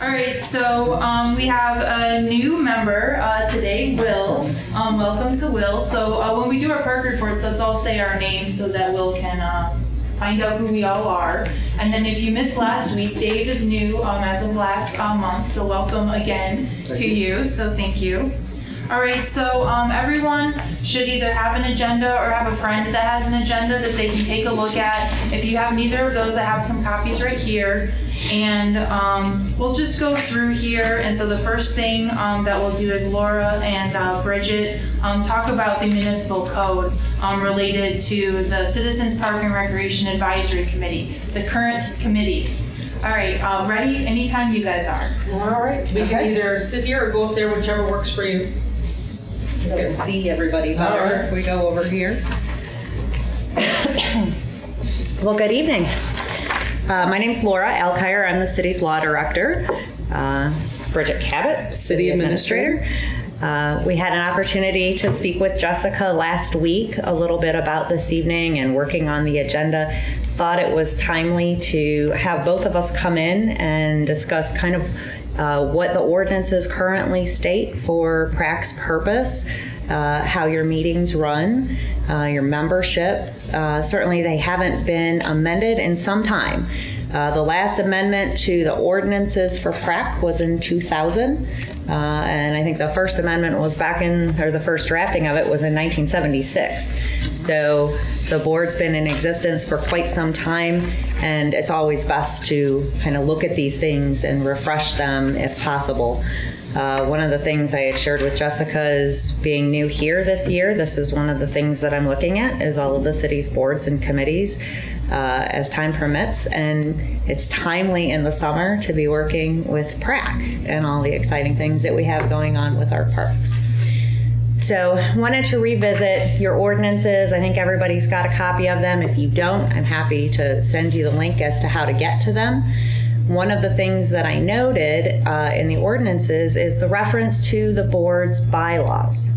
All right, so we have a new member today, Will. Welcome to Will. So when we do our park reports, let's all say our names so that Will can find out who we all are. And then if you missed last week, Dave is new as of last month, so welcome again to you. So thank you. All right, so everyone should either have an agenda or have a friend that has an agenda that they can take a look at. If you have neither of those, I have some copies right here. And we'll just go through here. And so the first thing that we'll do is Laura and Bridget talk about the municipal code related to the Citizens Park and Recreation Advisory Committee, the current committee. All right, ready? Anytime you guys are. All right, we can either sit here or go up there, whichever works for you. You can see everybody better if we go over here. Well, good evening. My name's Laura Alkire. I'm the city's law director. This is Bridget Cabot, city administrator. We had an opportunity to speak with Jessica last week a little bit about this evening and working on the agenda. Thought it was timely to have both of us come in and discuss kind of what the ordinances currently state for PRAC's purpose, how your meetings run, your membership. Certainly they haven't been amended in some time. The last amendment to the ordinances for PRAC was in 2000. And I think the first amendment was the first drafting of it was in 1976. So the board's been in existence for quite some time, and it's always best to kind of look at these things and refresh them if possible. One of the things I had shared with Jessica is being new here this year. This is one of the things that I'm looking at is all of the city's boards and committees as time permits. And it's timely in the summer to be working with PRAC and all the exciting things that we have going on with our parks. So wanted to revisit your ordinances. I think everybody's got a copy of them. If you don't, I'm happy to send you the link as to how to get to them. One of the things that I noted in the ordinances is the reference to the board's bylaws.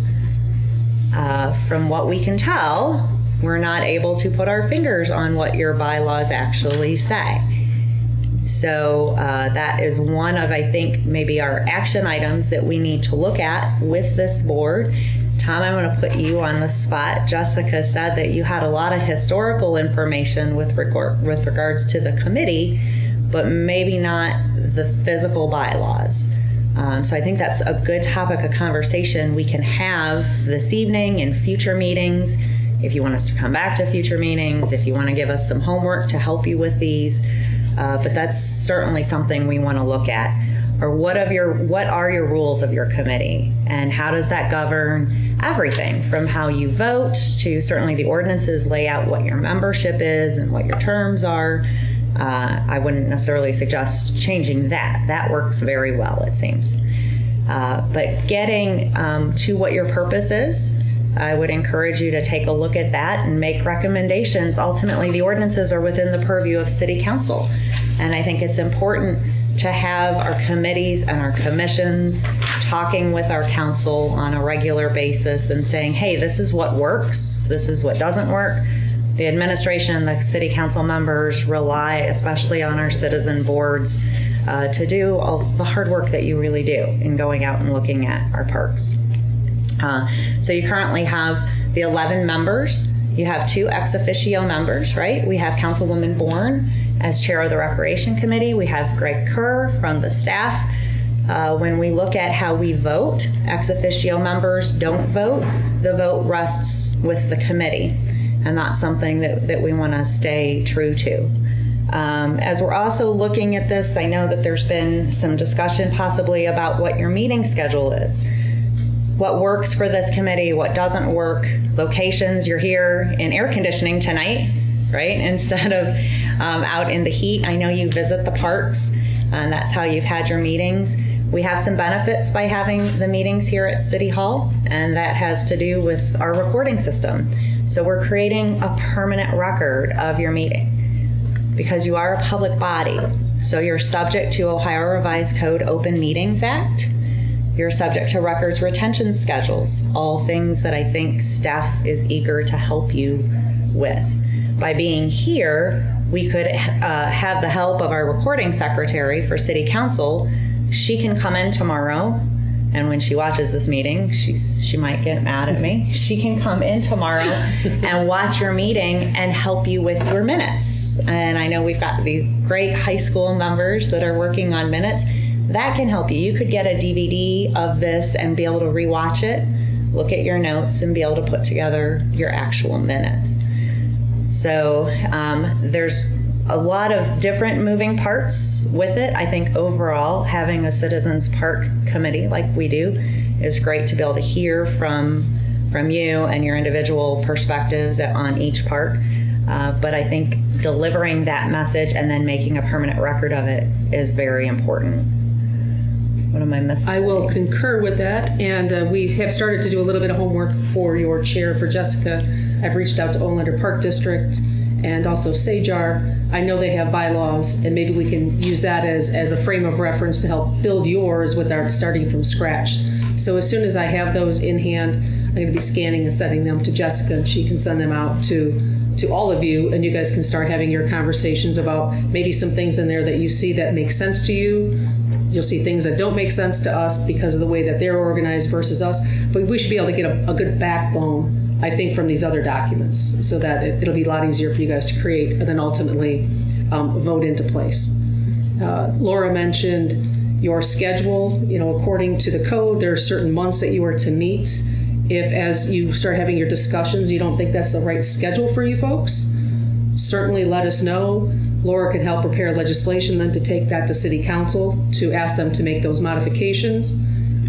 From what we can tell, we're not able to put our fingers on what your bylaws actually say. So that is one of, I think, maybe our action items that we need to look at with this board. Tom, I'm going to put you on the spot. Jessica said that you had a lot of historical information with regards to the committee, but maybe not the physical bylaws. So I think that's a good topic of conversation we can have this evening in future meetings. If you want us to come back to future meetings, if you want to give us some homework to help you with these, but that's certainly something we want to look at. Or what are your rules of your committee, and how does that govern everything from how you vote to certainly the ordinances lay out what your membership is and what your terms are. I wouldn't necessarily suggest changing that. That works very well, it seems. But getting to what your purpose is, I would encourage you to take a look at that and make recommendations. Ultimately, the ordinances are within the purview of City Council. And I think it's important to have our committees and our commissions talking with our council on a regular basis and saying, hey, this is what works, this is what doesn't work. The administration and the city council members rely especially on our citizen boards to do all the hard work that you really do in going out and looking at our parks. So you currently have the 11 members. You have 2 ex officio members, right? We have Councilwoman Bourne as chair of the Recreation Committee. We have Greg Kerr from the staff. When we look at how we vote, ex officio members don't vote. The vote rests with the committee, and that's something that we want to stay true to. As we're also looking at this, I know that there's been some discussion possibly about what your meeting schedule is. What works for this committee, what doesn't work, locations. You're here in air conditioning tonight, right? Instead of out in the heat. I know you visit the parks, and that's how you've had your meetings. We have some benefits by having the meetings here at City Hall, and that has to do with our recording system. So we're creating a permanent record of your meeting because you are a public body. So you're subject to Ohio Revised Code Open Meetings Act. You're subject to records retention schedules, all things that I think staff is eager to help you with. By being here, we could have the help of our recording secretary for City Council she can come in tomorrow, and when she watches this meeting, she might get mad at me. She can come in tomorrow and watch your meeting and help you with your minutes. And I know we've got these great high school members that are working on minutes. That can help you. You could get a DVD of this and be able to rewatch it, look at your notes, and be able to put together your actual minutes. So there's a lot of different moving parts with it. I think overall, having a Citizens Park Committee like we do is great to be able to hear from you and your individual perspectives on each park. But I think delivering that message and then making a permanent record of it is very important. What am I missing? I will concur with that, and we have started to do a little bit of homework for your chair, for Jessica. I've reached out to Olander Park District and also SAJAR. I know they have bylaws, and maybe we can use that as a frame of reference to help build yours without starting from scratch. So as soon as I have those in hand, I'm going to be scanning and sending them to Jessica, and she can send them out to all of you, and you guys can start having your conversations about maybe some things in there that you see that make sense to you. You'll see things that don't make sense to us because of the way that they're organized versus us. But we should be able to get a good backbone, I think, from these other documents, so that it'll be a lot easier for you guys to create and then ultimately vote into place. Laura mentioned your schedule. According to the code, there are certain months that you are to meet. If, as you start having your discussions, you don't think that's the right schedule for you folks, certainly let us know. Laura can help prepare legislation then to take that to City Council to ask them to make those modifications.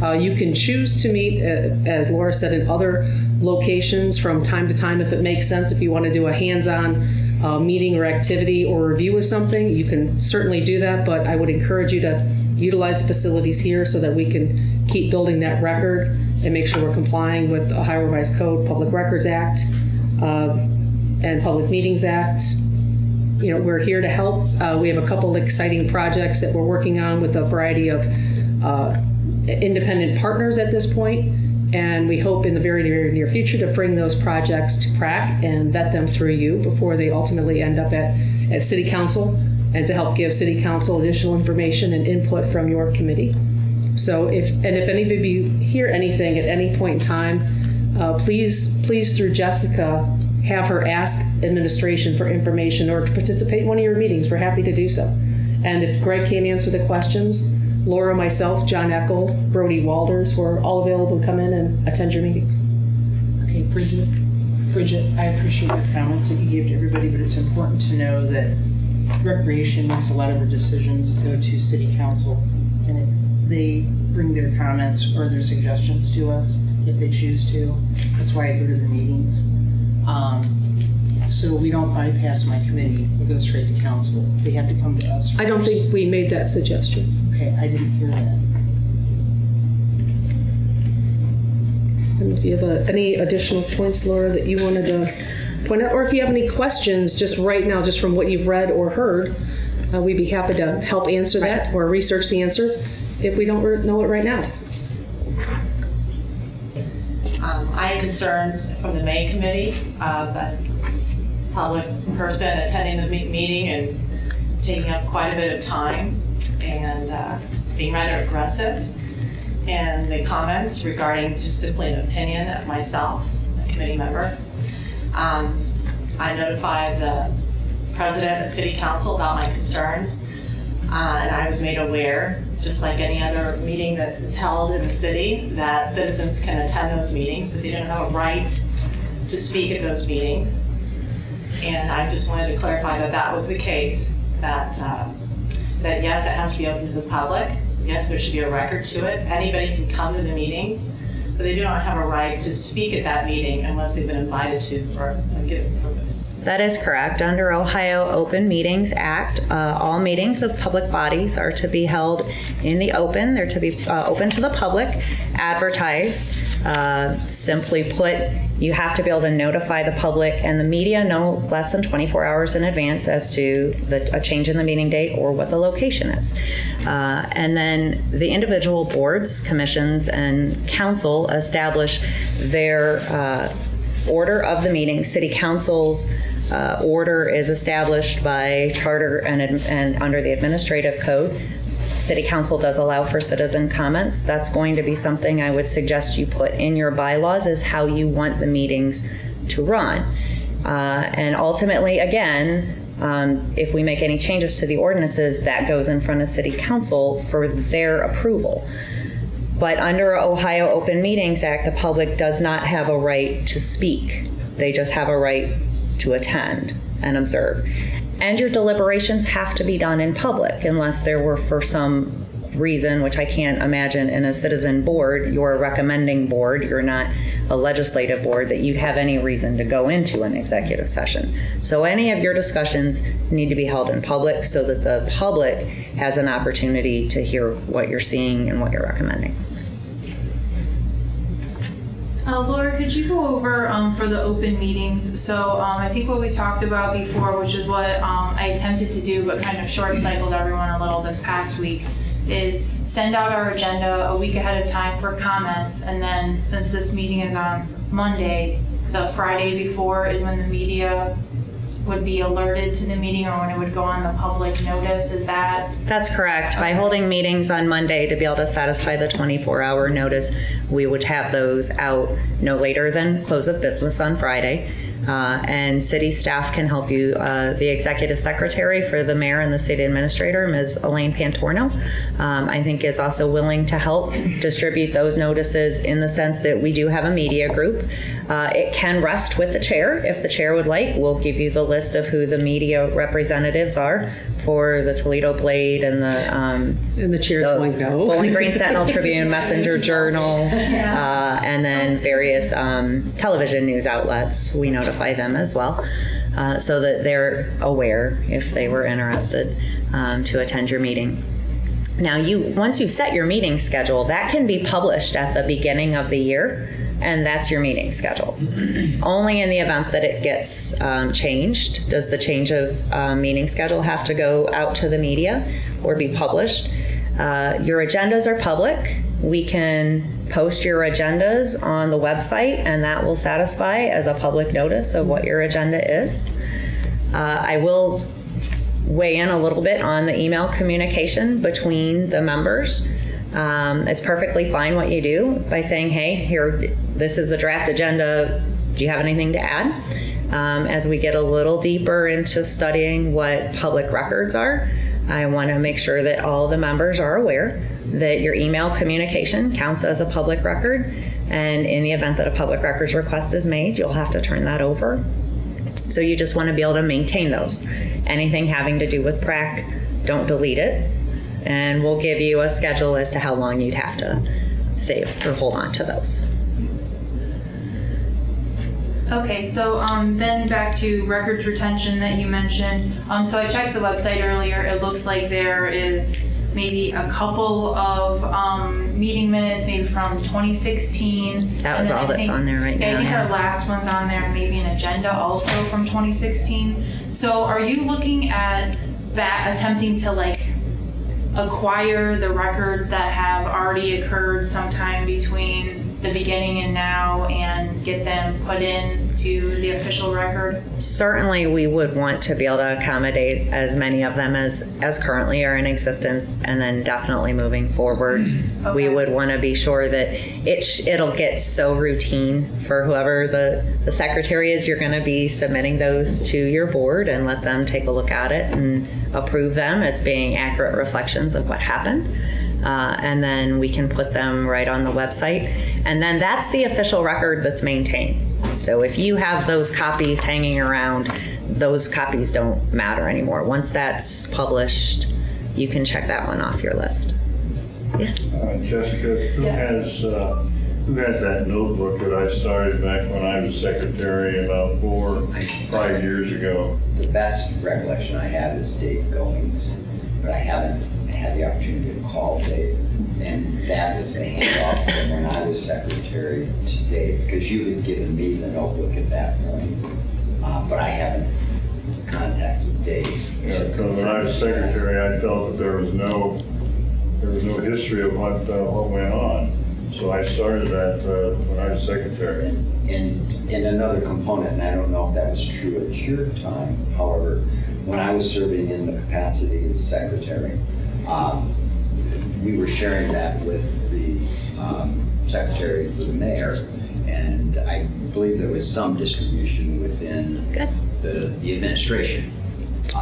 You can choose to meet, as Laura said, in other locations from time to time if it makes sense. If you want to do a hands-on meeting or activity or review of something, you can certainly do that, but I would encourage you to utilize the facilities here so that we can keep building that record and make sure we're complying with the Ohio Revised Code, Public Records Act, and Public Meetings Act. We're here to help. We have a couple exciting projects that we're working on with a variety of independent partners at this point, and we hope in the very near future to bring those projects to PrAC and vet them through you before they ultimately end up at City Council, and to help give City Council additional information and input from your committee. So if any of you hear anything at any point in time, please through Jessica, have her ask administration for information or to participate in one of your meetings. We're happy to do so. And if Greg can't answer the questions, Laura, myself, John Eckel, Brody Walders, we're all available to come in and attend your meetings. Okay, Bridget, I appreciate the comments that you gave to everybody, but it's important to know that Recreation makes a lot of the decisions that go to City Council, and they bring their comments or their suggestions to us if they choose to. That's why I go to the meetings. So we don't bypass my committee. We go straight to council. They have to come to us first. I don't think we made that suggestion. Okay, I didn't hear that. And if you have any additional points, Laura, that you wanted to point out, or if you have any questions just right now, just from what you've read or heard, we'd be happy to help answer that or research the answer if we don't know it right now. I had concerns from the May committee of a public person attending the meeting and taking up quite a bit of time and being rather aggressive in the comments regarding just simply an opinion of myself, a committee member. I notified the president of City Council about my concerns, and I was made aware, just like any other meeting that is held in the city, that citizens can attend those meetings, but they don't have a right to speak at those meetings. And I just wanted to clarify that that was the case, that yes, it has to be open to the public. Yes, there should be a record to it. Anybody can come to the meetings, but they do not have a right to speak at that meeting unless they've been invited to for a given purpose. That is correct. Under Ohio Open Meetings Act, all meetings of public bodies are to be held in the open. They're to be open to the public, advertised. Simply put, you have to be able to notify the public and the media no less than 24 hours in advance as to a change in the meeting date or what the location is. And then the individual boards, commissions, and council establish their order of the meeting. City Council's order is established by charter and under the administrative code. City Council does allow for citizen comments. That's going to be something I would suggest you put in your bylaws, is how you want the meetings to run. And ultimately, again, if we make any changes to the ordinances, that goes in front of City Council for their approval. But under Ohio Open Meetings Act, the public does not have a right to speak. They just have a right to attend and observe. And your deliberations have to be done in public, unless there were for some reason, which I can't imagine in a citizen board, you're a recommending board, you're not a legislative board, that you'd have any reason to go into an executive session. So any of your discussions need to be held in public so that the public has an opportunity to hear what you're seeing and what you're recommending. Laura, could you go over for the open meetings? So I think what we talked about before, which is what I attempted to do but kind of short-cycled everyone a little this past week, is send out our agenda a week ahead of time for comments, and then since this meeting is on Monday, the Friday before is when the media would be alerted to the meeting, or when it would go on the public notice. Is that? That's correct. By holding meetings on Monday to be able to satisfy the 24-hour notice, we would have those out no later than close of business on Friday. And city staff can help you. The executive secretary for the mayor and the city administrator, Ms. Elaine Pantorno, I think is also willing to help distribute those notices, in the sense that we do have a media group. It can rest with the chair. If the chair would like, we'll give you the list of who the media representatives are for the Toledo Blade and the chair's going, no. Bowling Green Sentinel Tribune, Messenger Journal, and then various television news outlets. We notify them as well, so that they're aware if they were interested to attend your meeting. Now, once you set your meeting schedule, that can be published at the beginning of the year, and that's your meeting schedule. Only in the event that it gets changed does the change of meeting schedule have to go out to the media or be published. Your agendas are public. We can post your agendas on the website, and that will satisfy as a public notice of what your agenda is. I will weigh in a little bit on the email communication between the members. It's perfectly fine what you do by saying, hey, here, this is the draft agenda. Do you have anything to add? As we get a little deeper into studying what public records are, I want to make sure that all the members are aware that your email communication counts as a public record. And in the event that a public records request is made, you'll have to turn that over. So you just want to be able to maintain those. Anything having to do with PRAC, don't delete it. And we'll give you a schedule as to how long you'd have to save or hold on to those. Okay, so then back to records retention that you mentioned. So I checked the website earlier. It looks like there is maybe a couple of meeting minutes, maybe from 2016. That was all that's on there right now. I think our last one's on there, maybe an agenda also from 2016. So are you looking at that, attempting to like acquire the records that have already occurred sometime between the beginning and now, and get them put into the official record? Certainly, we would want to be able to accommodate as many of them as currently are in existence, and then definitely moving forward, we would want to be sure that it'll get so routine for whoever the secretary is. You're going to be submitting those to your board and let them take a look at it and approve them as being accurate reflections of what happened. And then we can put them right on the website. And then that's the official record that's maintained. So if you have those copies hanging around, those copies don't matter anymore. Once that's published, you can check that one off your list. Yes. Jessica, who has that notebook that I started back when I was secretary about 4 or 5 years ago? The best recollection I have is Dave Goings, but I haven't had the opportunity to call Dave. And that was the handoff from when I was secretary to Dave, because you had given me the notebook at that point. But I haven't contacted Dave. Yeah, because when I was secretary, I felt that there was no history of what went on. So I started that when I was secretary. And another component, and I don't know if that was true at your time, however, when I was serving in the capacity as secretary, we were sharing that with the secretary for the mayor, and I believe there was some distribution within Good. the administration.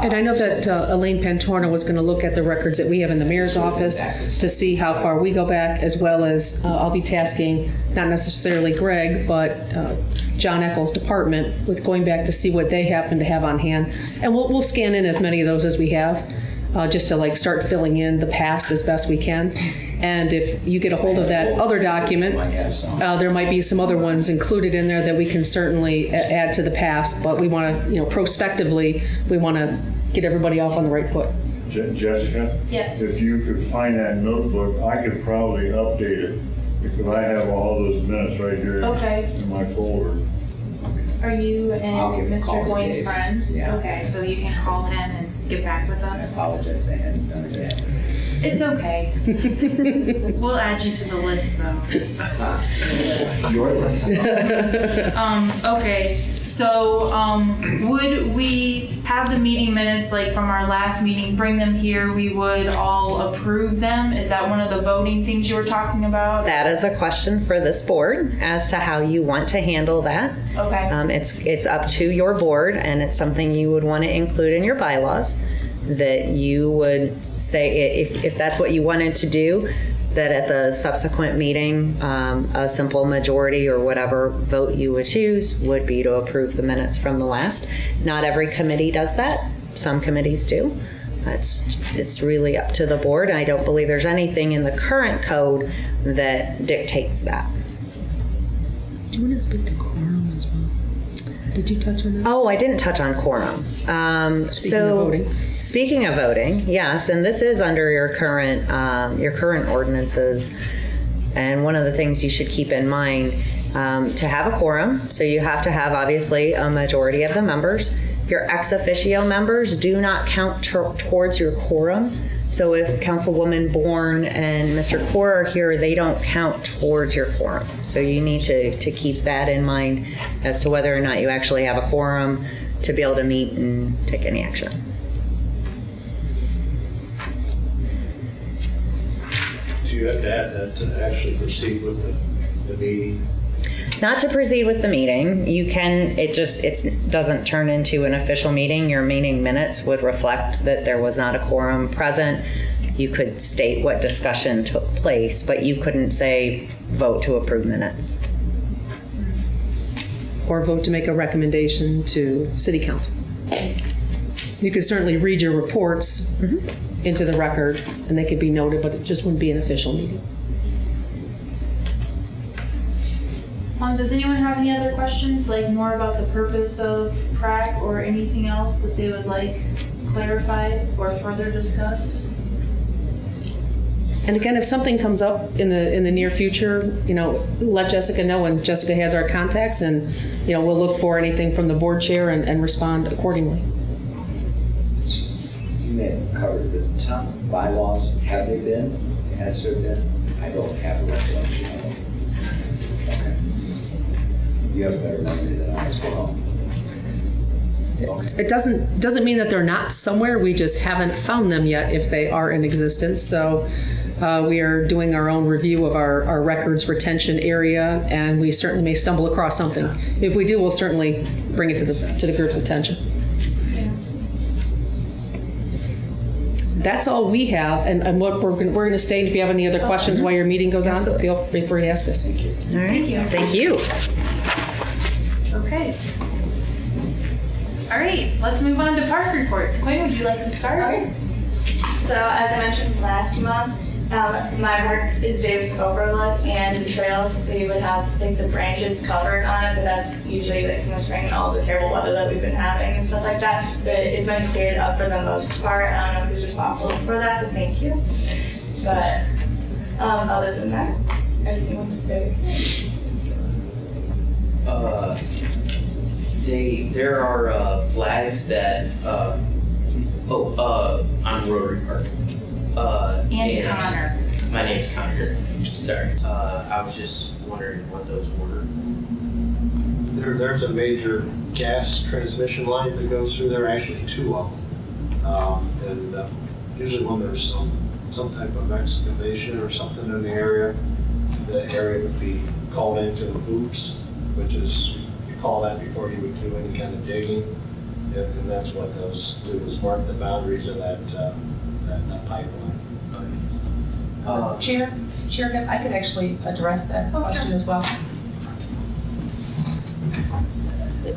And I know that Elaine Pantorno was going to look at the records that we have in the mayor's office to see how far we go back, as well as I'll be tasking, not necessarily Greg, but John Eccles' department with going back to see what they happen to have on hand. And we'll scan in as many of those as we have, just to like start filling in the past as best we can. And if you get a hold of that other document, there might be some other ones included in there that we can certainly add to the past, but we want to, prospectively, we want to get everybody off on the right foot. Jessica? Yes. If you could find that notebook, I could probably update it because I have all those minutes right here Okay. in my folder. Are you I'll give and a call Mr. to Goins Dave. friends? Yeah. Okay, so you can call him and get back with I us? apologize, I hadn't done it yet. It's okay. We'll add you to the list though. Your list. Okay, so, would we have the meeting minutes, like from our last meeting, bring them here, we would all approve them? Is that one of the voting things you were talking about? That is a question for this board as to how you want to handle that. Okay, It's up to your board, and it's something you would want to include in your bylaws, that you would say, if that's what you wanted to do, that at the subsequent meeting, a simple majority or whatever vote you would choose would be to approve the minutes from the last. Not every committee does that. Some committees do. It's really up to the board. I don't believe there's anything in the current code that dictates that. Do you want to speak to quorum as well? Did you touch on that? Oh, I didn't touch on quorum. Speaking of voting. Speaking of voting, yes, and this is under your current ordinances. And one of the things you should keep in mind, to have a quorum, so you have to have obviously a majority of the members. Your ex officio members do not count towards your quorum. So if Councilwoman Bourne and Mr. Core are here, they don't count towards your quorum. So you need to keep that in mind as to whether or not you actually have a quorum to be able to meet and take any action. Do you have to add that to actually proceed with the meeting? Not to proceed with the meeting, you can, it doesn't turn into an official meeting. Your meeting minutes would reflect that there was not a quorum present. You could state what discussion took place, but you couldn't say vote to approve minutes. Or vote to make a recommendation to city council. You could certainly read your reports into the record, and they could be noted, but it just wouldn't be an official meeting. does anyone have any other questions, like more about the purpose of PrAC or anything else that they would like clarified or further discussed? And again, if something comes up in the near future, let Jessica know, and Jessica has our contacts, and we'll look for anything from the board chair and respond accordingly. You may have covered the town bylaws. Have they been? Has there been? I don't have a recollection of them. Okay. You have a better memory than I as well. Okay. It doesn't mean that they're not somewhere. We just haven't found them yet if they are in existence. So we are doing our own review of our records retention area, and we certainly may stumble across something. If we do, we'll certainly bring it to the group's attention. That's all we have, and what we're going to stay. If you have any other questions while your meeting goes on, feel free to ask us. All right. Thank you. Thank you. Okay. All right, let's move on to park reports. Quinn, would you like to start? Okay. So as I mentioned last month, my park is Davis Overlook, and the trails, we would have like the branches covered on it, but that's usually like spring and all the terrible weather that we've been having and stuff like that. But it's been cleared up for the most part. I don't know who's responsible for that, but thank you. But other than that, everything looks good. There are flags that, I'm Rotary Park. And Connor. My name's Connor. Sorry. I was just wondering what those were. There's a major gas transmission line that goes through there, actually two of them. And usually when there's some some type of excavation or something in the area would be called into the oops, which is, you call that before you would do any kind of digging. And that's what those, it was mark the boundaries of that pipeline. Chair, I could actually address that question as well.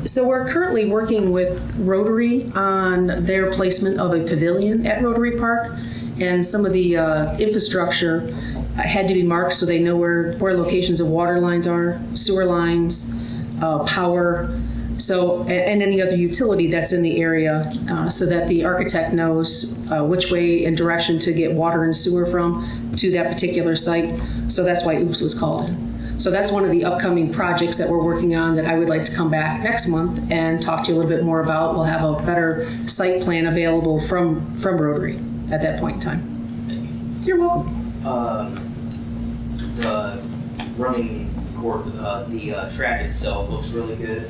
So we're currently working with Rotary on their placement of a pavilion at Rotary Park, and some of the infrastructure had to be marked so they know where locations of water lines are, sewer lines, power, so and any other utility that's in the area, so that the architect knows which way and direction to get water and sewer from to that particular site. So that's why OOPS was called in. So that's one of the upcoming projects that we're working on that I would like to come back next month and talk to you a little bit more about. We'll have a better site plan available from Rotary at that point in time. You're welcome. The running court, the track itself looks really good.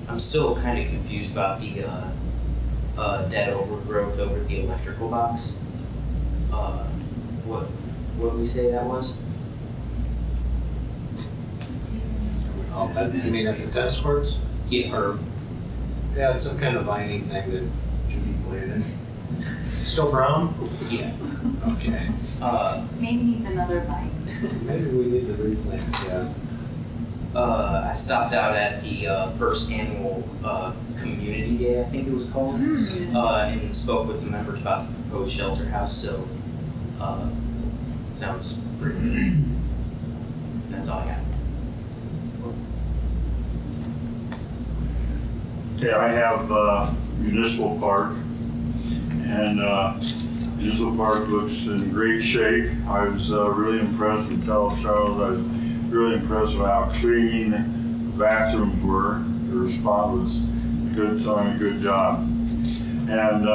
I'm still kind of confused about the dead overgrowth over the electrical box. What did we say that was? You mean at the tennis courts? Yeah. Or, yeah, it's some kind of viney thing that should be planted. Still brown? Yeah. Okay. Maybe needs another bite. Maybe we need to replant, yeah. I stopped out at the first annual community day, I think it was called, and spoke with the members about the proposed shelter house. So, sounds pretty good. That's all I got. Okay, I have Municipal Park, and Municipal Park looks in great shape. I was really impressed with Charles. I was really impressed with how clean the bathrooms were. The response was good, telling a good job. And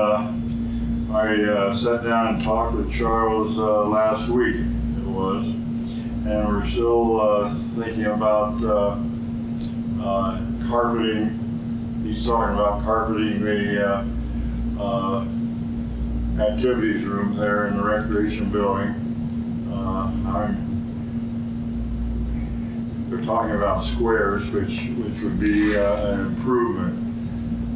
I sat down and talked with Charles last week, it was, and we're still thinking about carpeting. He's talking about carpeting the activities room there in the recreation building. They're talking about squares, which would be an improvement.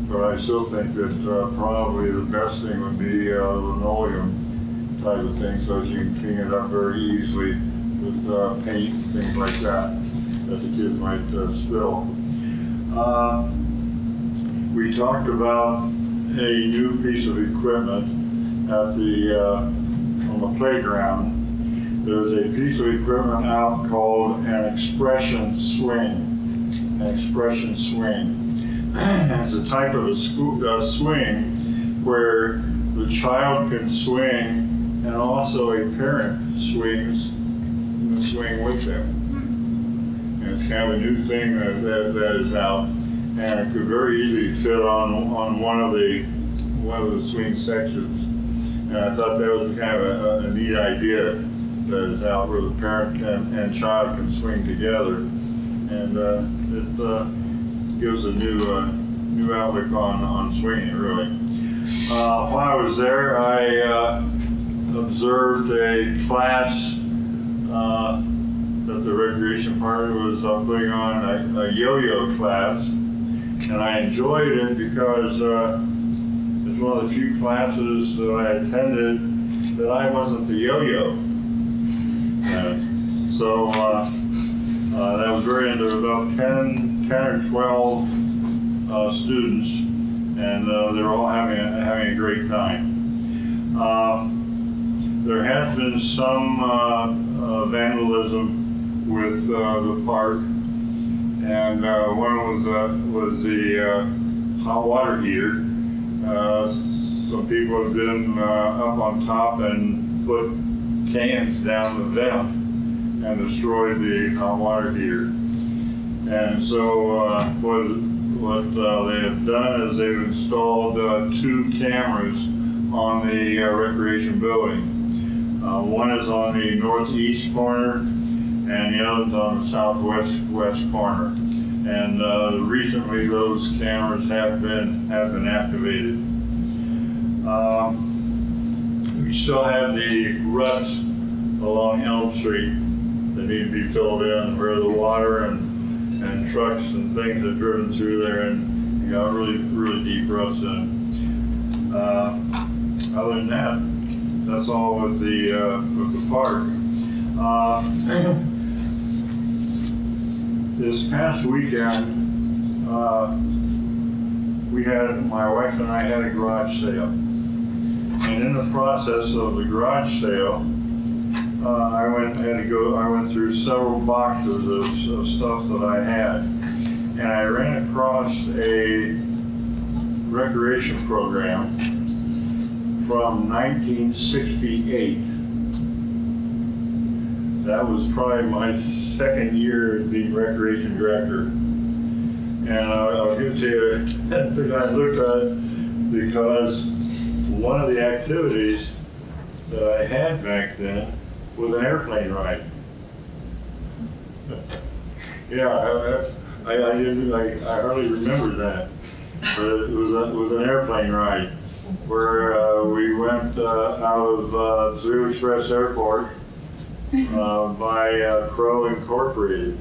But I still think that probably the best thing would be linoleum type of thing, so that you can clean it up very easily with paint and things like that the kids might spill. We talked about a new piece of equipment at on the playground. There's a piece of equipment out called an expression swing. An expression swing. It's a type of a swing where the child can swing and also a parent swings in the swing with them. And it's kind of a new thing that is out, and it could very easily fit on one of the swing sections. And I thought that was kind of a neat idea that is out where the parent and child can swing together, and it gives a new outlook on swinging, really. While I was there, I observed a class that the recreation department was putting on, a yo-yo class, and I enjoyed it because it's one of the few classes that I attended that I wasn't the yo-yo. So that was very, there were about 10 or 12 students, and they're all having a great time. There has been some vandalism with the park, and one was the hot water heater. Some people have been up on top and put cans down the vent and destroyed the hot water heater. And so what they have done is they've installed 2 cameras on the recreation building. One is on the northeast corner, and the other is on the southwest corner. And recently, those cameras have been activated. We still have the ruts along Elm Street that need to be filled in, where the water and trucks and things have driven through there, and you got really, really deep ruts in. Other than that, that's all with the park. This past weekend, my wife and I had a garage sale. And in the process of the garage sale, I went through several boxes of stuff that I had. And I ran across a recreation program from 1968. That was probably my second year being recreation director. And I'll give to you that I looked at because one of the activities that I had back then was an airplane ride. Yeah, I hardly remember that, but it was an airplane ride where we went out of Zoo Express Airport by Crow Incorporated.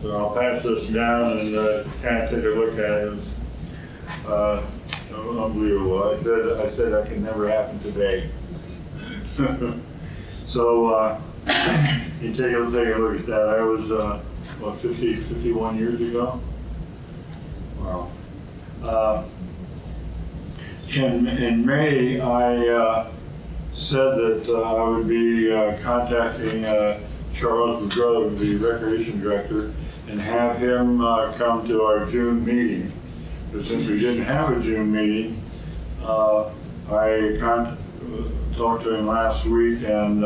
So I'll pass this down and kind of take a look at it. It was unbelievable. I said that can never happen today. So you take a look at that. I was 51 years ago. Wow. In May, I said that I would be contacting Charles McGraw, the recreation director, and have him come to our June meeting. But since we didn't have a June meeting, I talked to him last week, and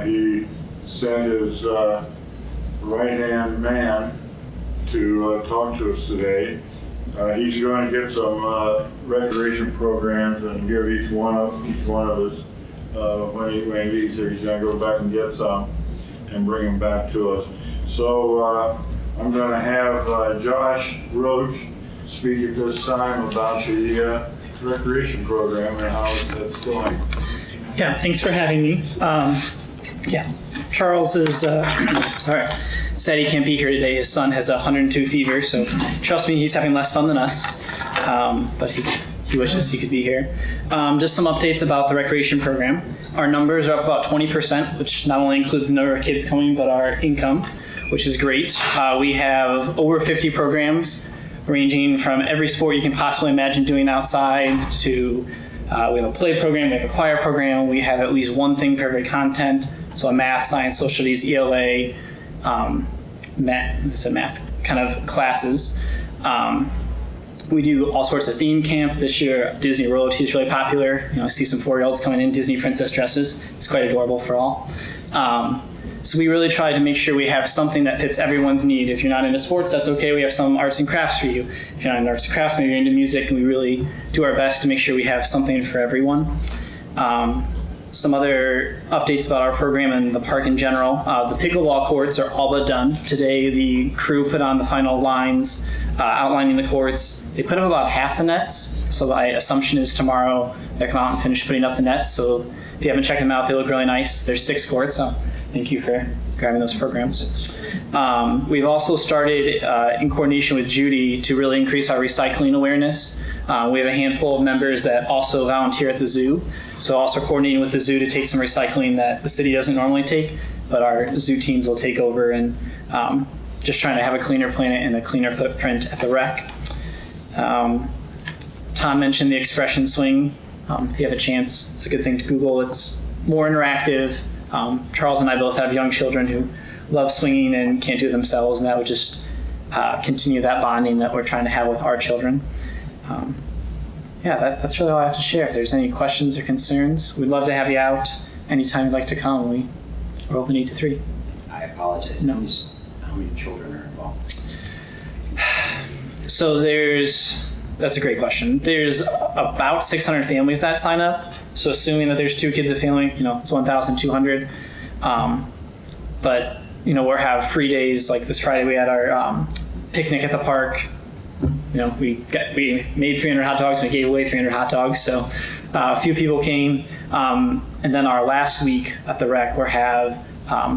he sent his right-hand man to talk to us today. He's going to get some recreation programs and give each one of us when he leaves here. He's going to go back and get some and bring them back to us. So I'm going to have Josh Roach speak at this time about the recreation program and how it's going. Yeah, thanks for having me. Charles is said he can't be here today. His son has 102 fever, so trust me, he's having less fun than us. But he wishes he could be here. Just some updates about the recreation program. Our numbers are up about 20%, which not only includes the number of kids coming, but our income, which is great. We have over 50 programs ranging from every sport you can possibly imagine doing outside to we have a play program, we have a choir program, we have at least one thing for every content. So a math, science, social studies, ELA, math kind of classes. We do all sorts of theme camp. This year, Disney Royalty is really popular. I see some 4-year-olds coming in Disney princess dresses. It's quite adorable for all. So we really try to make sure we have something that fits everyone's need. If you're not into sports, that's okay. We have some arts and crafts for you. If you're not into arts and crafts, maybe you're into music, and we really do our best to make sure we have something for everyone. Some other updates about our program and the park in general. The pickleball courts are all but done. Today, the crew put on the final lines outlining the courts. They put up about half the nets, so my assumption is tomorrow they'll come out and finish putting up the nets. So if you haven't checked them out, they look really nice. There's 6 courts, so thank you for grabbing those programs. We've also started in coordination with Judy to really increase our recycling awareness. We have a handful of members that also volunteer at the zoo. So also coordinating with the zoo to take some recycling that the city doesn't normally take, but our zoo teams will take over, and just trying to have a cleaner planet and a cleaner footprint at the rec. Tom mentioned the Expression Swing. If you have a chance, it's a good thing to Google. It's more interactive. Charles and I both have young children who love swinging and can't do it themselves, and that would just continue that bonding that we're trying to have with our children. That's really all I have to share. If there's any questions or concerns, we'd love to have you out anytime you'd like to come. We're open 8 to 3. I apologize. No. How many children are involved? So that's a great question. There's about 600 families that sign up. So assuming that there's 2 kids a family, it's 1,200. But we'll have free days. Like this Friday, we had our picnic at the park. we made 300 hot dogs, and we gave away 300 hot dogs. So a few people came, and then our last week at the rec, we'll have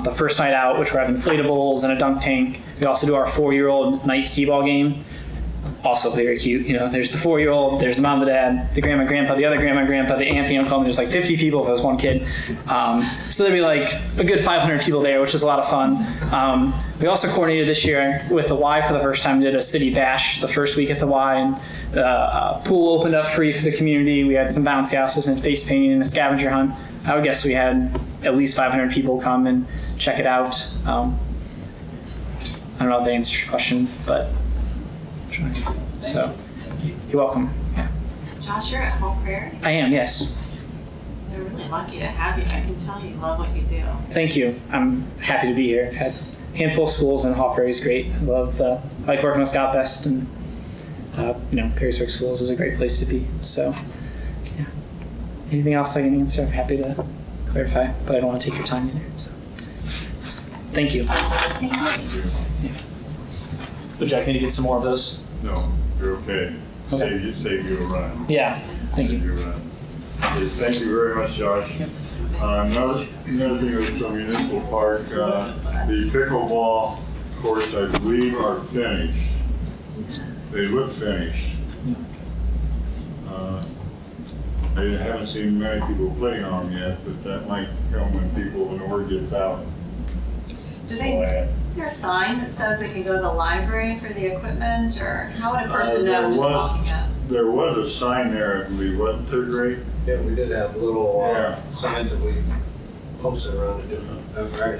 the first night out, which we're having inflatables and a dunk tank. We also do our 4-year-old night t-ball game. Also very cute. There's the 4-year-old, there's the mom, the dad, the grandma, grandpa, the other grandma, grandpa, the aunt, the uncle. There's like 50 people if there's one kid. So there'd be like a good 500 people there, which is a lot of fun. We also coordinated this year with the Y for the first time. We did a city bash the first week at the Y, and pool opened up free for the community. We had some bouncy houses and face painting and a scavenger hunt. I would guess we had at least 500 people come and check it out. I don't know if that answers your question, but so you're welcome. Yeah. Josh, you're at Hall Prairie. I am, yes. They're really lucky to have you. I can tell you love what you do. Thank you. I'm happy to be here. I've had a handful of schools, and Hall Prairie is great. I love, I like working with Scott Best, and Perrysburg Schools is a great place to be. So, yeah. Anything else I can answer? I'm happy to clarify, but I don't want to take your time either. So, thank you. Thank you. Yeah. Would you like me to get some more of those? No, you're okay. Okay. Save you a run. Yeah, thank you. Okay, thank you very much, Josh. Yep. Another thing is the municipal park, the pickleball courts, I believe, are finished. They look finished. I haven't seen many people playing on them yet, but that might come when when the word gets out. Is there a sign that says they can go to the library for the equipment, or how would a person know who's walking up? There was a sign there, I believe, wasn't there, Ray? Yeah, we did have little Yeah. signs that we posted around the different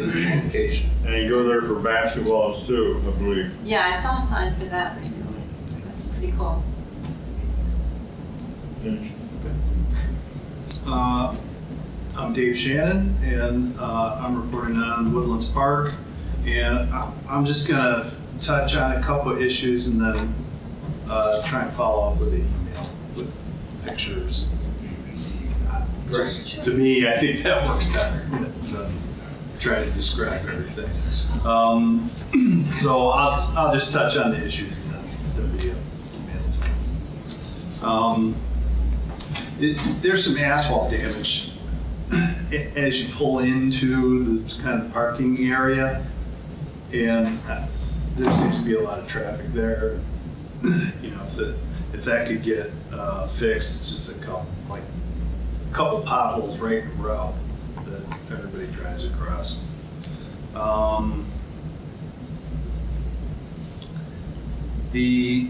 each location. And you go there for basketballs too, I believe. Yeah, I saw a sign for that recently. That's pretty cool. I'm Dave Shannon, and I'm reporting on Woodlands Park. And I'm just going to touch on a couple of issues and then try and follow up with the email with pictures. Just, to me, I think that works better than trying to describe everything. So I'll just touch on the issues and then the email. There's some asphalt damage as you pull into the kind of parking area, and there seems to be a lot of traffic there. If that could get fixed, it's just a couple potholes right in a row that everybody drives across. The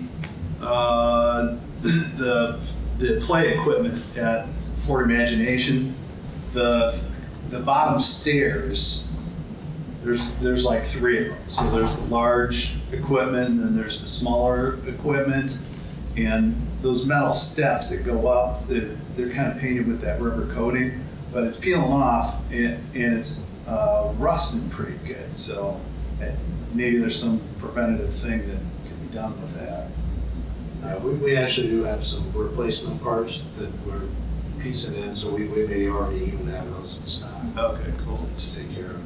play equipment at Fort Imagination, the bottom stairs, there's like 3 of them. So there's the large equipment, and then there's the smaller equipment, and those metal steps that go up, they're kind of painted with that rubber coating, but it's peeling off and it's rusting pretty good. So maybe there's some preventative thing that can be done with that. We actually do have some replacement parts that we're piecing in, so we may already even have those in stock. Okay, cool. To take care of.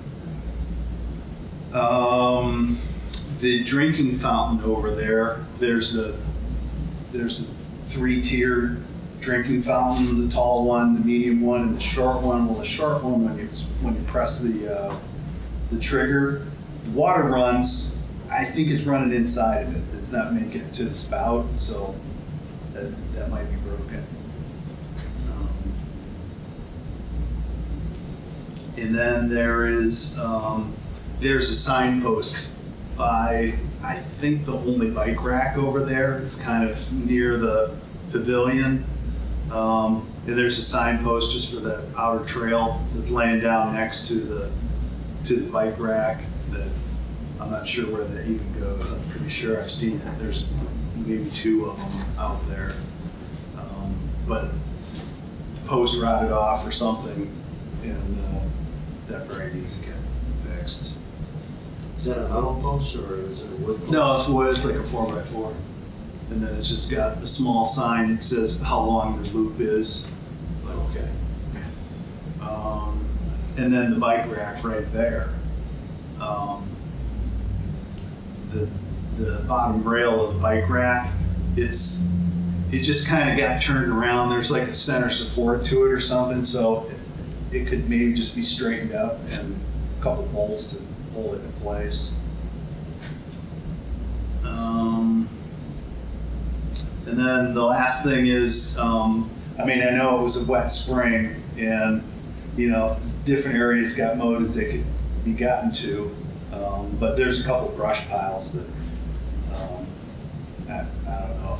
The drinking fountain over there, there's a 3-tier drinking fountain, the tall one, the medium one, and the short one. Well, the short one, when you press the trigger, the water runs, I think it's running inside of it. It's not making it to the spout, so that might be broken. And then there's a signpost by, I think, the only bike rack over there. It's kind of near the pavilion. And there's a signpost just for the outer trail that's laying down next to the bike rack that I'm not sure where that even goes. I'm pretty sure I've seen it. There's maybe 2 of them out there. But the post rotted off or something, and that probably needs to get fixed. Is that a metal post or is it a wood post? No, it's wood. It's like a 4x4. And then it's just got a small sign that says how long the loop is. Okay. And then the bike rack right there. The bottom rail of the bike rack it just kind of got turned around. There's like a center support to it or something, so it could maybe just be straightened up and a couple bolts to hold it in place. And then the last thing is, I know it was a wet spring, and different areas got mowed as they could be gotten to, but there's a couple brush piles that I don't know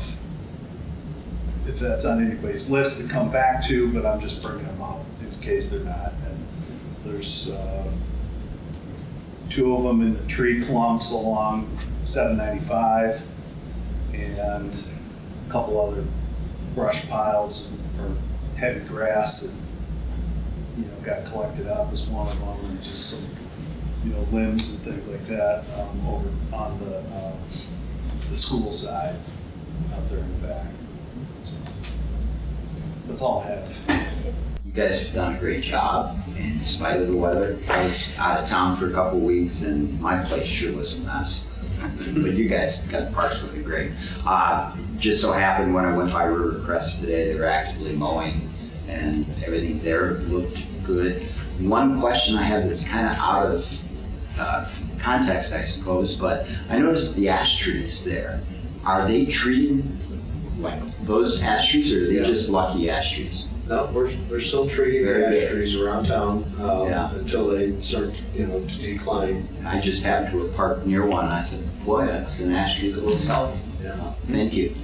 if that's on anybody's list to come back to, but I'm just bringing them up in case they're not. And there's 2 of them in the tree clumps along 795, and a couple other brush piles or heavy grass that got collected up as one of them, and just some limbs and things like that over on the school side out there in the back. So that's all I have. You guys have done a great job in spite of the weather. I was out of town for a couple weeks and my place sure was a mess. But you guys got parks looking great. Just so happened when I went by Rivercrest today, they were actively mowing and everything there looked good. One question I have that's kind of out of context, I suppose, but I noticed the ash trees there. Are they treating like those ash trees, or are they just lucky ash trees? No, we're still treating the ash trees around town until they start, to decline. I just happened to have parked near one, and I said, boy, that's an ash tree that looks healthy. Yeah. Thank you.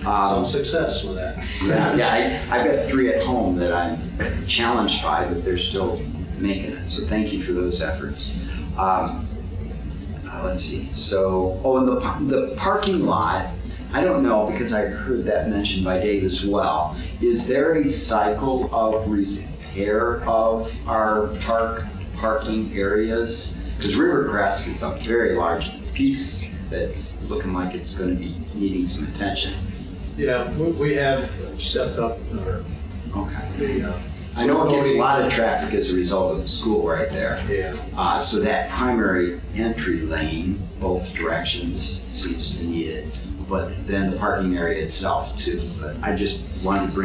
Some success with that. I've got 3 at home that I'm challenged by, but they're still making it. So thank you for those efforts. Let's see. So, and the parking lot, I don't know, because I heard that mentioned by Dave as well. Is there a cycle of repair of our parking areas? Because Rivercrest is a very large piece that's looking like it's going to be needing some attention. Yeah, we have stepped up our. Okay. I know it gets a lot of traffic as a result of the school right there. Yeah. So that primary entry lane, both directions, seems to need it. But then the parking area itself too. But I just wanted to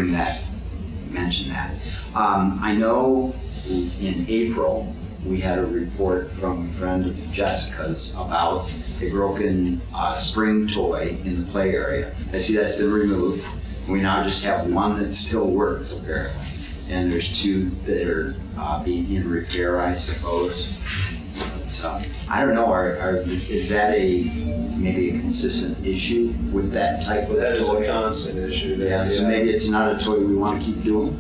mention that. I know in April we had a report from a friend of Jessica's about a broken spring toy in the play area. I see that's been removed. We now just have one that still works apparently. And there's 2 that are being in repair, I suppose. But, I don't know, is that maybe a consistent issue with that type of toy? That is a constant issue. So maybe it's not a toy we want to keep doing.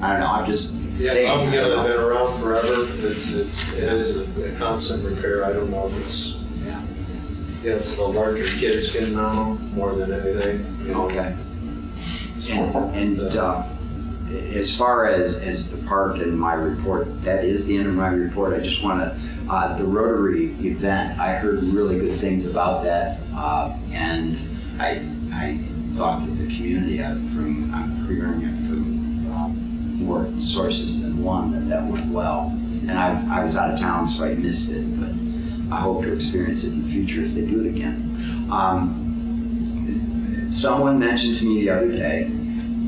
I don't know, I'm just saying. I've been around forever. It is a constant repair. I don't know if it's, it's the larger kids getting on them more than anything. Okay. And as far as the park and my report, that is the end of my report. I just want to, the Rotary event, I heard really good things about that, and I thought that the community, I'm hearing it from more sources than one, that went well. And I was out of town, so I missed it, but I hope to experience it in the future if they do it again. Someone mentioned to me the other day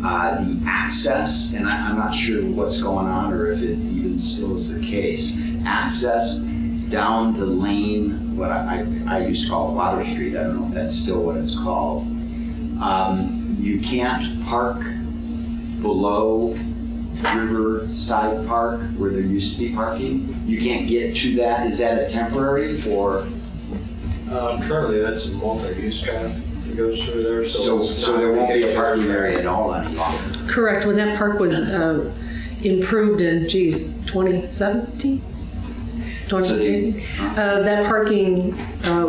the access, and I'm not sure what's going on or if it even still is the case, access down the lane, what I used to call Water Street. I don't know if that's still what it's called. You can't park below Riverside Park where there used to be parking. You can't get to that. Is that a temporary or? Currently, that's a multi-use path. Goes through there, so there won't be a parking area at all any longer. Correct. When that park was improved in 2017, 2018, that parking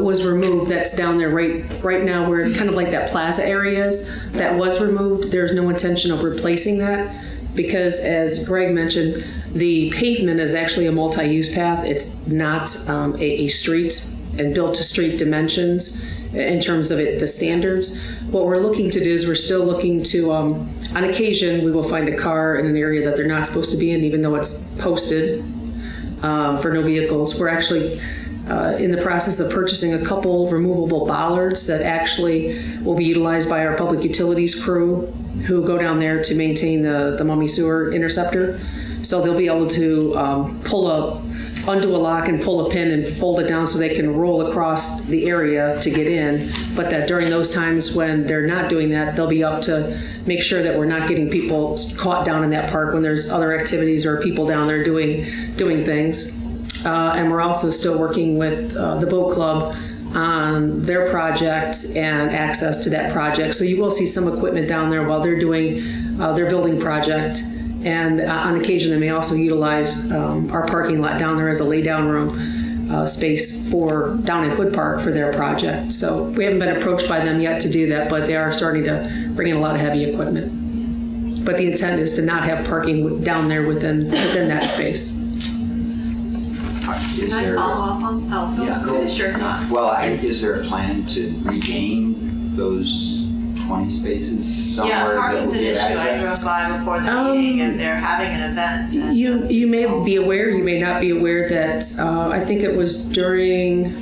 was removed. That's down there right now, where kind of like that plaza area is. That was removed. There's no intention of replacing that because, as Greg mentioned, the pavement is actually a multi-use path. It's not a street and built to street dimensions. In terms of the standards, what we're looking to do is we're still looking to, on occasion, we will find a car in an area that they're not supposed to be in, even though it's posted for no vehicles. We're actually in the process of purchasing a couple removable bollards that actually will be utilized by our public utilities crew who go down there to maintain the Mummy Sewer interceptor. So they'll be able to undo a lock and pull a pin and fold it down so they can roll across the area to get in. But that during those times when they're not doing that, they'll be up to make sure that we're not getting people caught down in that park when there's other activities or people down there doing things. And we're also still working with the boat club on their project and access to that project. So you will see some equipment down there while they're doing their building project. And on occasion, they may also utilize our parking lot down there as a lay-down room space for down in Hood Park for their project. So we haven't been approached by them yet to do that, but they are starting to bring in a lot of heavy equipment. But the intent is to not have parking down there within that space. Is Can I there, follow up on? Yeah, go ahead. Sure. well, is there a plan to regain those 20 spaces Yeah, somewhere that parking's will an give issue. I access? drove by before the meeting and they're having an event. and- You may be aware, you may not be aware that I think it was during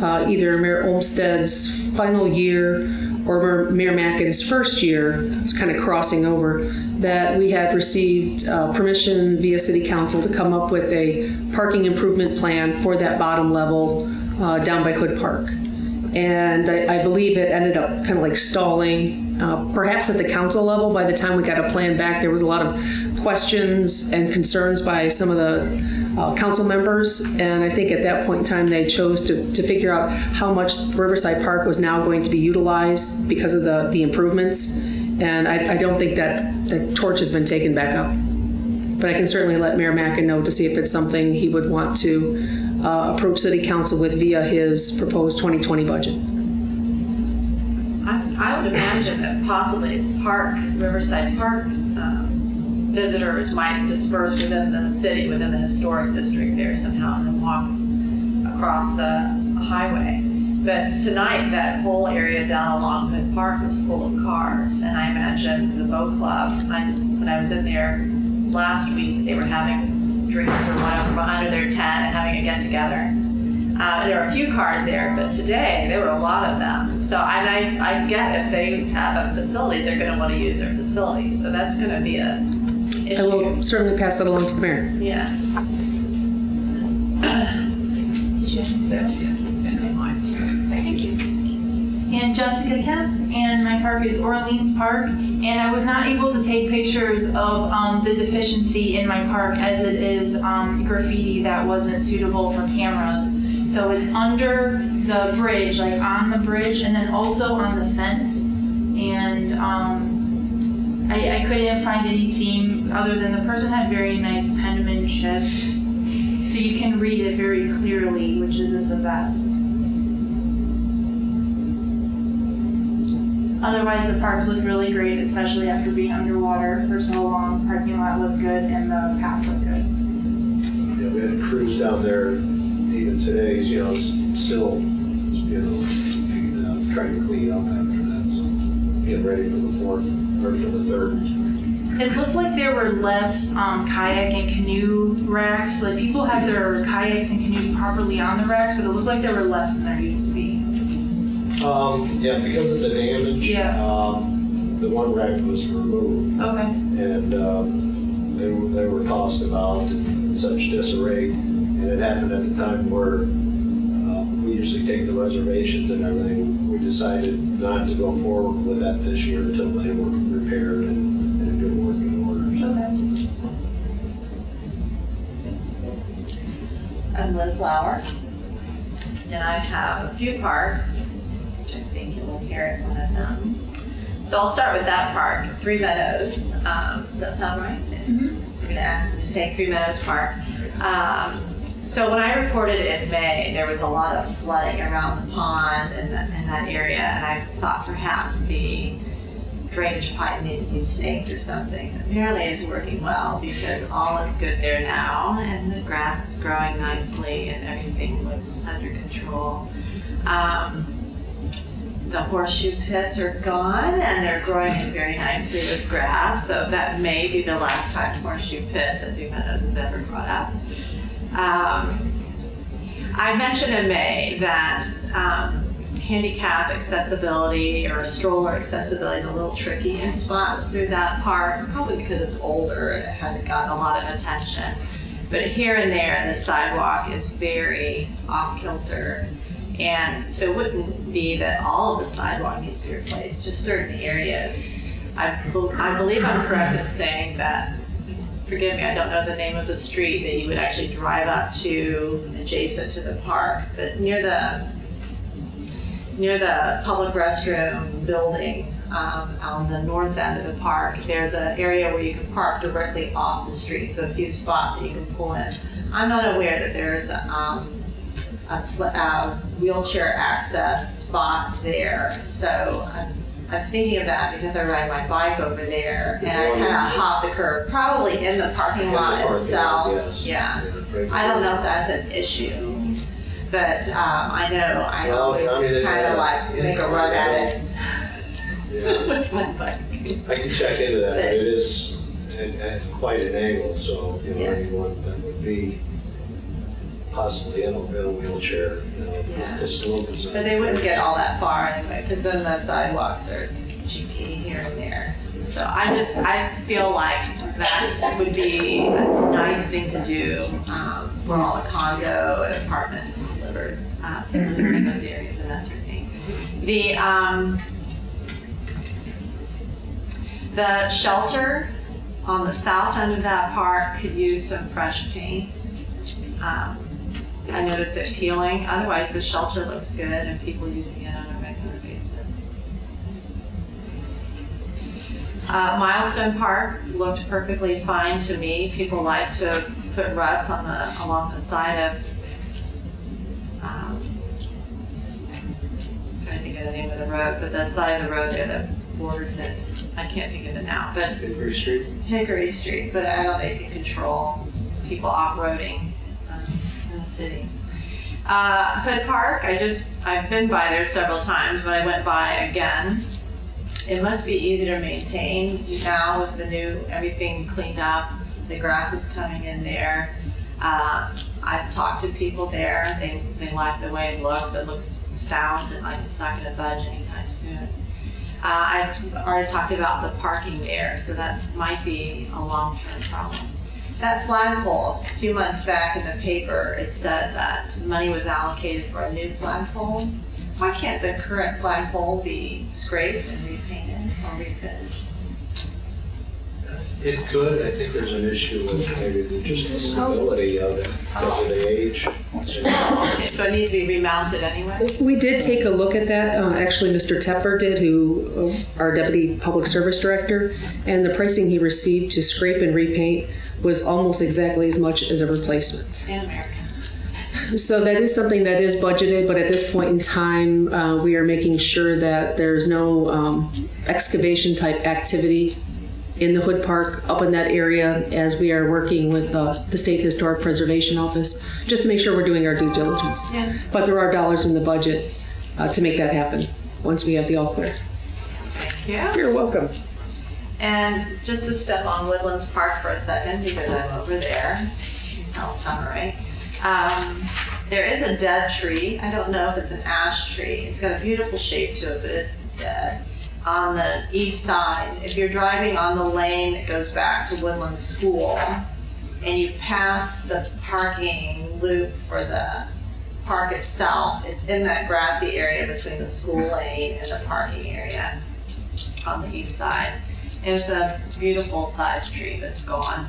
either Mayor Olmsted's final year or Mayor Mackin's first year, it's kind of crossing over, that we had received permission via City Council to come up with a parking improvement plan for that bottom level down by Hood Park. And I believe it ended up kind of like stalling, perhaps at the council level. By the time we got a plan back, there was a lot of questions and concerns by some of the council members. And I think at that point in time, they chose to figure out how much Riverside Park was now going to be utilized because of the improvements. And I don't think that the torch has been taken back up. But I can certainly let Mayor Mackin know to see if it's something he would want to approach City Council with via his proposed 2020 budget. I would imagine that possibly Riverside Park visitors might disperse within the city, within the historic district there somehow, and then walk across the highway. But tonight, that whole area down along Hood Park was full of cars, and I imagine the boat club, when I was in there last week, they were having drinks or whatever under their tent and having a get-together. There were a few cars there, but today there were a lot of them. So I get if they have a facility, they're going to want to use their facility. So that's going to be a issue. I will certainly pass that along to the mayor. Yeah. That's it. Thank you. And Jessica Kemp, and my park is Orleans Park, and I was not able to take pictures of the deficiency in my park as it is graffiti that wasn't suitable for cameras. So it's under the bridge, like on the bridge, and then also on the fence. And I couldn't find any theme other than the person had very nice penmanship. So you can read it very clearly, which isn't the best. Otherwise, the park looked really great, especially after being underwater for so long. Parking lot looked good and the path looked good. Yeah, we had crews down there, even today, still, trying to clean up after that, so getting ready for the 4th, or for the 3rd. It looked like there were less kayak and canoe racks. Like people had their kayaks and canoes properly on the racks, but it looked like there were less than there used to be. Yeah, because of the damage, the one rack was removed. Okay. And they were tossed about in such disarray. And it happened at the time where we usually take the reservations and everything. We decided not to go forward with that this year until they were repaired and in good working order. Okay. I'm Liz Lauer, and I have a few parks, which I think you will hear at one of them. So I'll start with that park, Three Meadows. Does that sound right? Mm-hmm. I'm going to ask you to take Three Meadows Park. So when I reported in May, there was a lot of flooding around the pond in that area, and I thought perhaps the drainage pipe needed to be staked or something. Apparently it's working well because all is good there now, and the grass is growing nicely and everything looks under control. The horseshoe pits are gone and they're growing in very nicely with grass, so that may be the last time horseshoe pits at Three Meadows is ever brought up. I mentioned in May that handicap accessibility or stroller accessibility is a little tricky in spots through that park, probably because it's older and it hasn't gotten a lot of attention. But here and there, the sidewalk is very off-kilter. And so it wouldn't be that all of the sidewalk needs to be replaced, just certain areas. I believe I'm correct in saying that, forgive me, I don't know the name of the street that you would actually drive up to adjacent to the park, but near the public restroom building on the north end of the park, there's an area where you can park directly off the street, so a few spots that you can pull in. I'm not aware that there's a wheelchair access spot there, so I'm thinking of that because I ride my bike over there and I kind of hop the curb, probably in the parking lot itself. Yeah, I don't know if that's an issue, but I know I always kind of like make a run at it with my bike. I can check into that. It is at quite an angle, so anyone that would be possibly in a wheelchair, it's a little bit. But they wouldn't get all that far anyway, because then the sidewalks are cheeky here and there. So I feel like that would be a nice thing to do for all the condo and apartment livers in those areas and that sort of thing. The shelter on the south end of that park could use some fresh paint. I noticed it peeling. Otherwise, the shelter looks good and people using it on a regular basis. Milestone Park looked perfectly fine to me. People like to put ruts along the side of. I'm trying to think of the name of the road, but the side of the road there that borders it. I can't think of it now, but Hickory Street. Hickory Street, but I don't think it can control people off-roading in the city. Hood Park, I've been by there several times, but I went by again. It must be easy to maintain now with everything cleaned up. The grass is coming in there. I've talked to people there. They like the way it looks. It looks sound and like it's not going to budge anytime soon. I've already talked about the parking there, so that might be a long-term problem. That flagpole, a few months back in the paper, it said that money was allocated for a new flagpole. Why can't the current flagpole be scraped and repainted or refinished? It could. I think there's an issue with maybe just the stability of it because of the age. Okay, so it needs to be remounted anyway? We did take a look at that. Actually, Mr. Tepper did, who our Deputy Public Service Director, and the pricing he received to scrape and repaint was almost exactly as much as a replacement. In America. So that is something that is budgeted, but at this point in time, we are making sure that there's no excavation type activity in the Hood Park up in that area as we are working with the State Historic Preservation Office, just to make sure we're doing our due diligence. Yeah. But there are dollars in the budget to make that happen once we have the all clear. Thank you. You're welcome. And just to step on Woodlands Park for a second, because I'm over there, you can tell summer, right? There is a dead tree. I don't know if it's an ash tree. It's got a beautiful shape to it, but it's dead. On the east side, if you're driving on the lane that goes back to Woodland School, and you pass the parking loop for the park itself, it's in that grassy area between the school lane and the parking area on the east side. And it's a beautiful sized tree that's gone.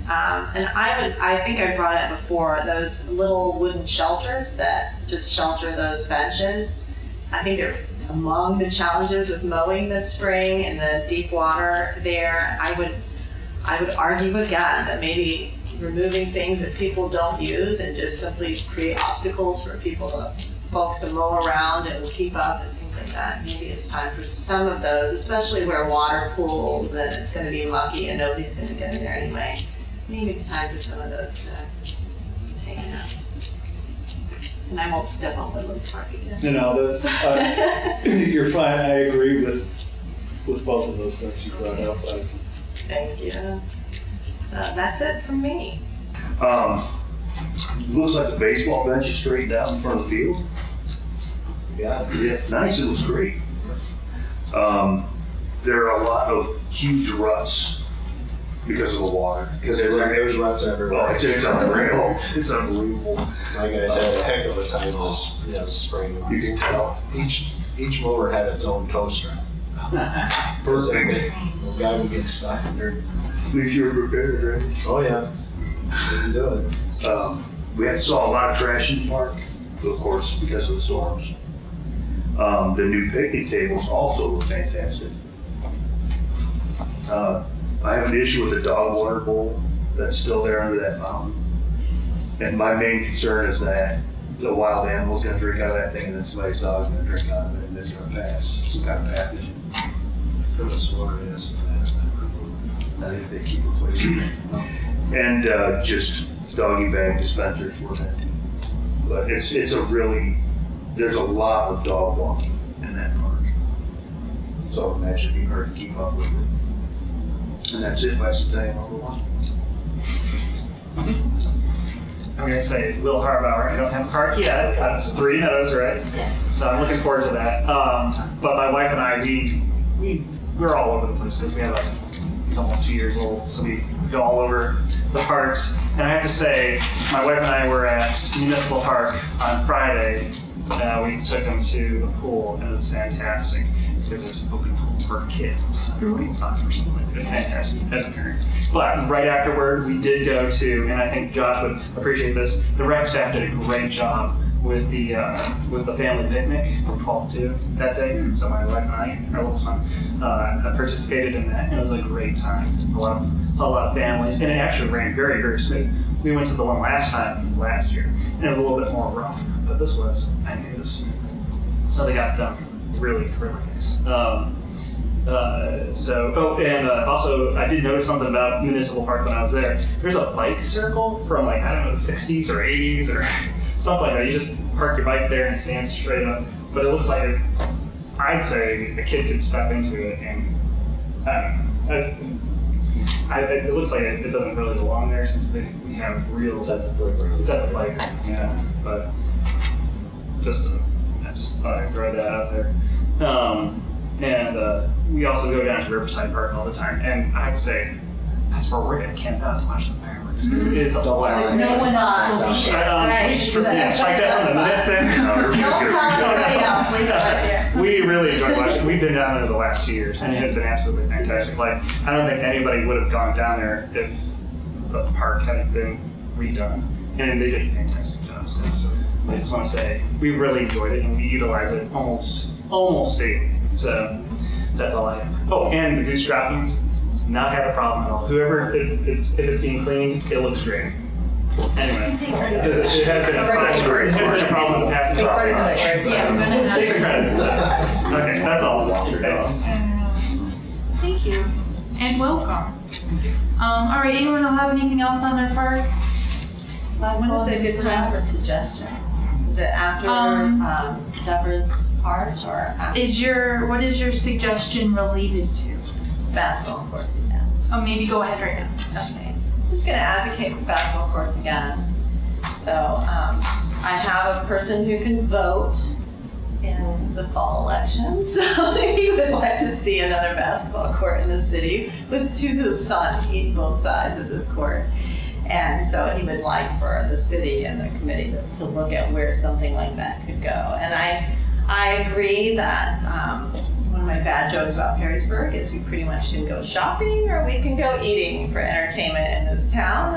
And I think I brought it before, those little wooden shelters that just shelter those benches. I think they're among the challenges with mowing this spring and the deep water there. I would argue again that maybe removing things that people don't use and just simply create obstacles for folks to mow around and keep up and things like that. Maybe it's time for some of those, especially where water pools and it's going to be mucky and nobody's going to get in there anyway. Maybe it's time for some of those to be taken out. And I won't step on Woodlands Park again. No, that's you're fine. I agree with both of those things you brought up. Thank you. So that's it from me. Looks like the baseball bench is straightened out in front of the field. Yeah. Yeah, nice, it looks great. There are a lot of huge ruts because of the water. Because There's ruts everywhere. Oh, it's unreal. It's unbelievable. My guys had a heck of a time this spring. You can tell. Each mower had its own toaster. Perfect. The guy would get stuck in there. At least you were prepared, right? Oh, yeah. We can do it. We saw a lot of trash in the park, of course, because of the storms. The new picnic tables also look fantastic. I have an issue with the dog water bowl that's still there under that fountain. And my main concern is that the wild animal's gonna drink out of that thing and then somebody's dog's gonna drink out of it and it's gonna pass some kind of pathogen. That's what it is. I think they keep replacing it. And just doggy bag dispensers were empty. But it's a really, there's a lot of dog walking in that park. So I imagine it'd be hard to keep up with it. And that's it, Wes, to tell you number one. I'm gonna say Will Harbauer. I don't have a park yet. That's 3 no's, right? Yes. So I'm looking forward to that. But my wife and I, we're all over the place because we have he's almost 2 years old, so we go all over the parks. And I have to say, my wife and I were at Municipal Park on Friday. We took him to the pool, and it was fantastic because there's an open pool for kids. It's fantastic as a parent. But right afterward, we did go to, and I think Josh would appreciate this, the rec staff did a great job with the family picnic from 12 to 2 that day. So my wife and I, our little son, participated in that, and it was a great time. Saw a lot of families, and it actually ran very, very smooth. We went to the one last year, and it was a little bit more rough, but this was, I mean, it was smooth. So they got done really, really nice. Also, I did notice something about municipal parks when I was there. There's a bike circle from like, I don't know, the 60s or 80s or something like that. You just park your bike there and stand straight up. But it looks like, I'd say a kid could step into it and, it looks like it doesn't really belong there since we have real. It's at the playground. Yeah, but I just thought I'd throw that out there. We also go down to Riverside Park all the time, and I'd say that's where we're gonna camp out to watch the fireworks. It is a blast. No one else. Strike that from the minutes there. Don't tell anybody else. Leave it right there. We really enjoy watching. We've been down there the last 2 years, and it has been absolutely fantastic. Like, I don't think anybody would have gone down there if the park hadn't been redone, and they did a fantastic job. So I just want to say we really enjoyed it, and we utilize it almost daily. So that's all I have. Oh, and the goose droppings, not have a problem at all. Whoever, if it's being cleaned, it looks great. Anyway, because it has been a problem in the past. Take credit for that, Greg. Yeah, I'm gonna have Take the credit. Okay, that's all. Thanks. Thank you, and welcome. All right, anyone have anything else on their part? When is a good time for suggestion? Is it after Deborah's part or after? What is your suggestion related to? Basketball courts again. Oh, maybe go ahead right now. Okay. I'm just going to advocate for basketball courts again. So I have a person who can vote in the fall election, so he would like to see another basketball court in the city with 2 hoops on both sides of this court. And so he would like for the city and the committee to look at where something like that could go. And I agree that one of my bad jokes about Perrysburg is we pretty much can go shopping or we can go eating for entertainment in this town.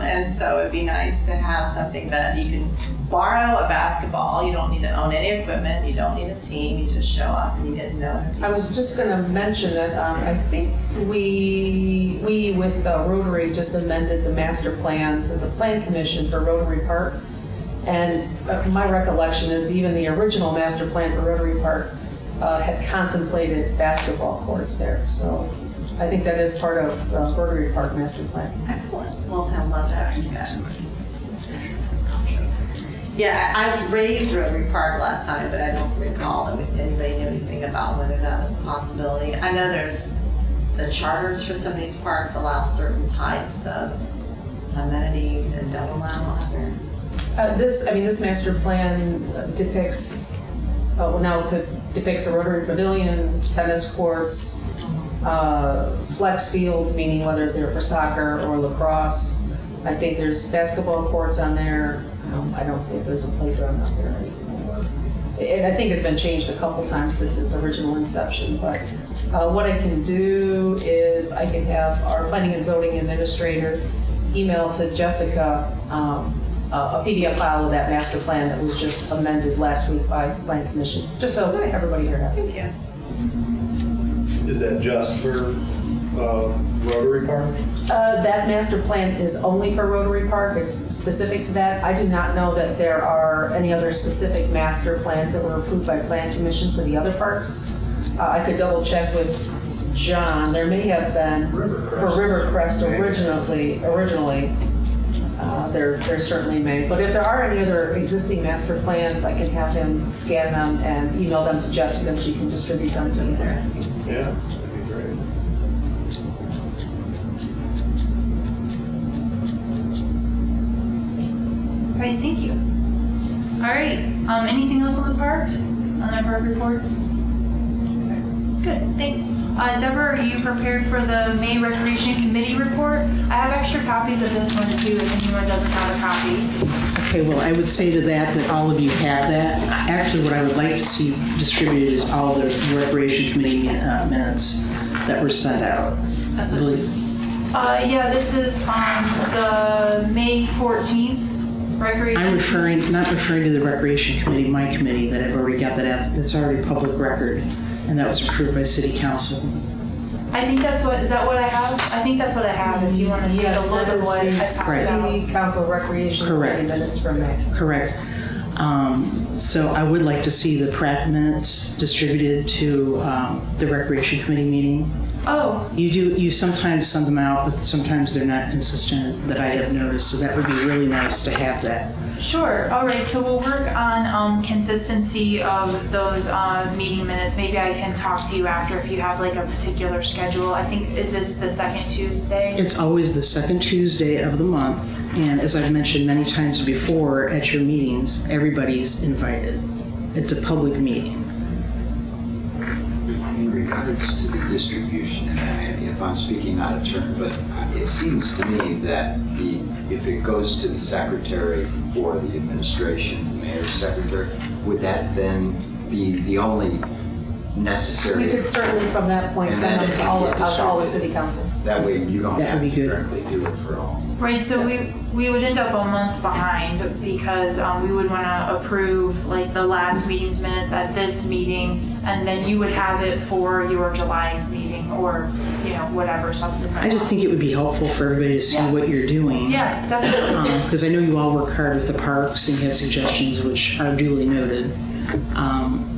And so it'd be nice to have something that you can borrow a basketball. You don't need to own any equipment. You don't need a team. You just show up and you get to know other people. I was just going to mention that I think we with Rotary just amended the master plan for the Plan Commission for Rotary Park. And my recollection is even the original master plan for Rotary Park had contemplated basketball courts there. So I think that is part of the Rotary Park master plan. Excellent. We'll have love that. Yeah, I raised Rotary Park last time, but I don't recall if anybody knew anything about whether that was a possibility. I know there's the charters for some of these parks allow certain types of amenities and don't allow other. This master plan depicts a Rotary Pavilion, tennis courts, flex fields, meaning whether they're for soccer or lacrosse. I think there's basketball courts on there. I don't think there's a playground out there anymore. And I think it's been changed a couple times since its original inception, but what I can do is I can have our planning and zoning administrator email to Jessica a PDF file of that master plan that was just amended last week by the Plan Commission, just so everybody here has it. Thank you. Is that just for Rotary Park? That master plan is only for Rotary Park. It's specific to that. I do not know that there are any other specific master plans that were approved by Plan Commission for the other parks. I could double check with John. There may have been for Rivercrest originally. There certainly may. But if there are any other existing master plans, I can have him scan them and email them to Jessica and she can distribute them to you. Yeah, that'd be great. All right, thank you. All right, anything else on the parks? On their park reports? Okay, good, thanks. Deborah, are you prepared for the May Recreation Committee report? I have extra copies of this one too, if anyone doesn't have a copy. Okay, well, I would say to that all of you have that. Actually, what I would like to see distributed is all the Recreation Committee minutes that were sent out. That's yeah, this is the May 14th Recreation. I'm not referring to the Recreation Committee, my committee, that I've already got that out. That's already public record, and that was approved by City Council. I think that's what, is that what I have? I think that's what I have, if you want to take a look at what I passed out. City Council Recreation Correct. Committee minutes from May. Correct. So I would like to see the Pratt minutes distributed to the Recreation Committee meeting. Oh. You sometimes send them out, but sometimes they're not consistent that I have noticed, so that would be really nice to have that. Sure, all right, so we'll work on consistency of those meeting minutes. Maybe I can talk to you after if you have like a particular schedule. I think, is this the second Tuesday? It's always the second Tuesday of the month, and as I've mentioned many times before at your meetings, everybody's invited. It's a public meeting. In regards to the distribution, and if I'm speaking out of turn, but it seems to me that if it goes to the secretary for the administration, the mayor's secretary, would that then be the only necessary? We could certainly from that point send them to all the city council. That way you don't That have would be to good. directly do it for all. Right, so we would end up a month behind because we would want to approve like the last meeting's minutes at this meeting, and then you would have it for your July meeting or, you know, whatever subsequent. I just think it would be helpful for everybody to see what you're doing. Yeah, definitely. Because I know you all work hard with the parks and you have suggestions which are duly noted,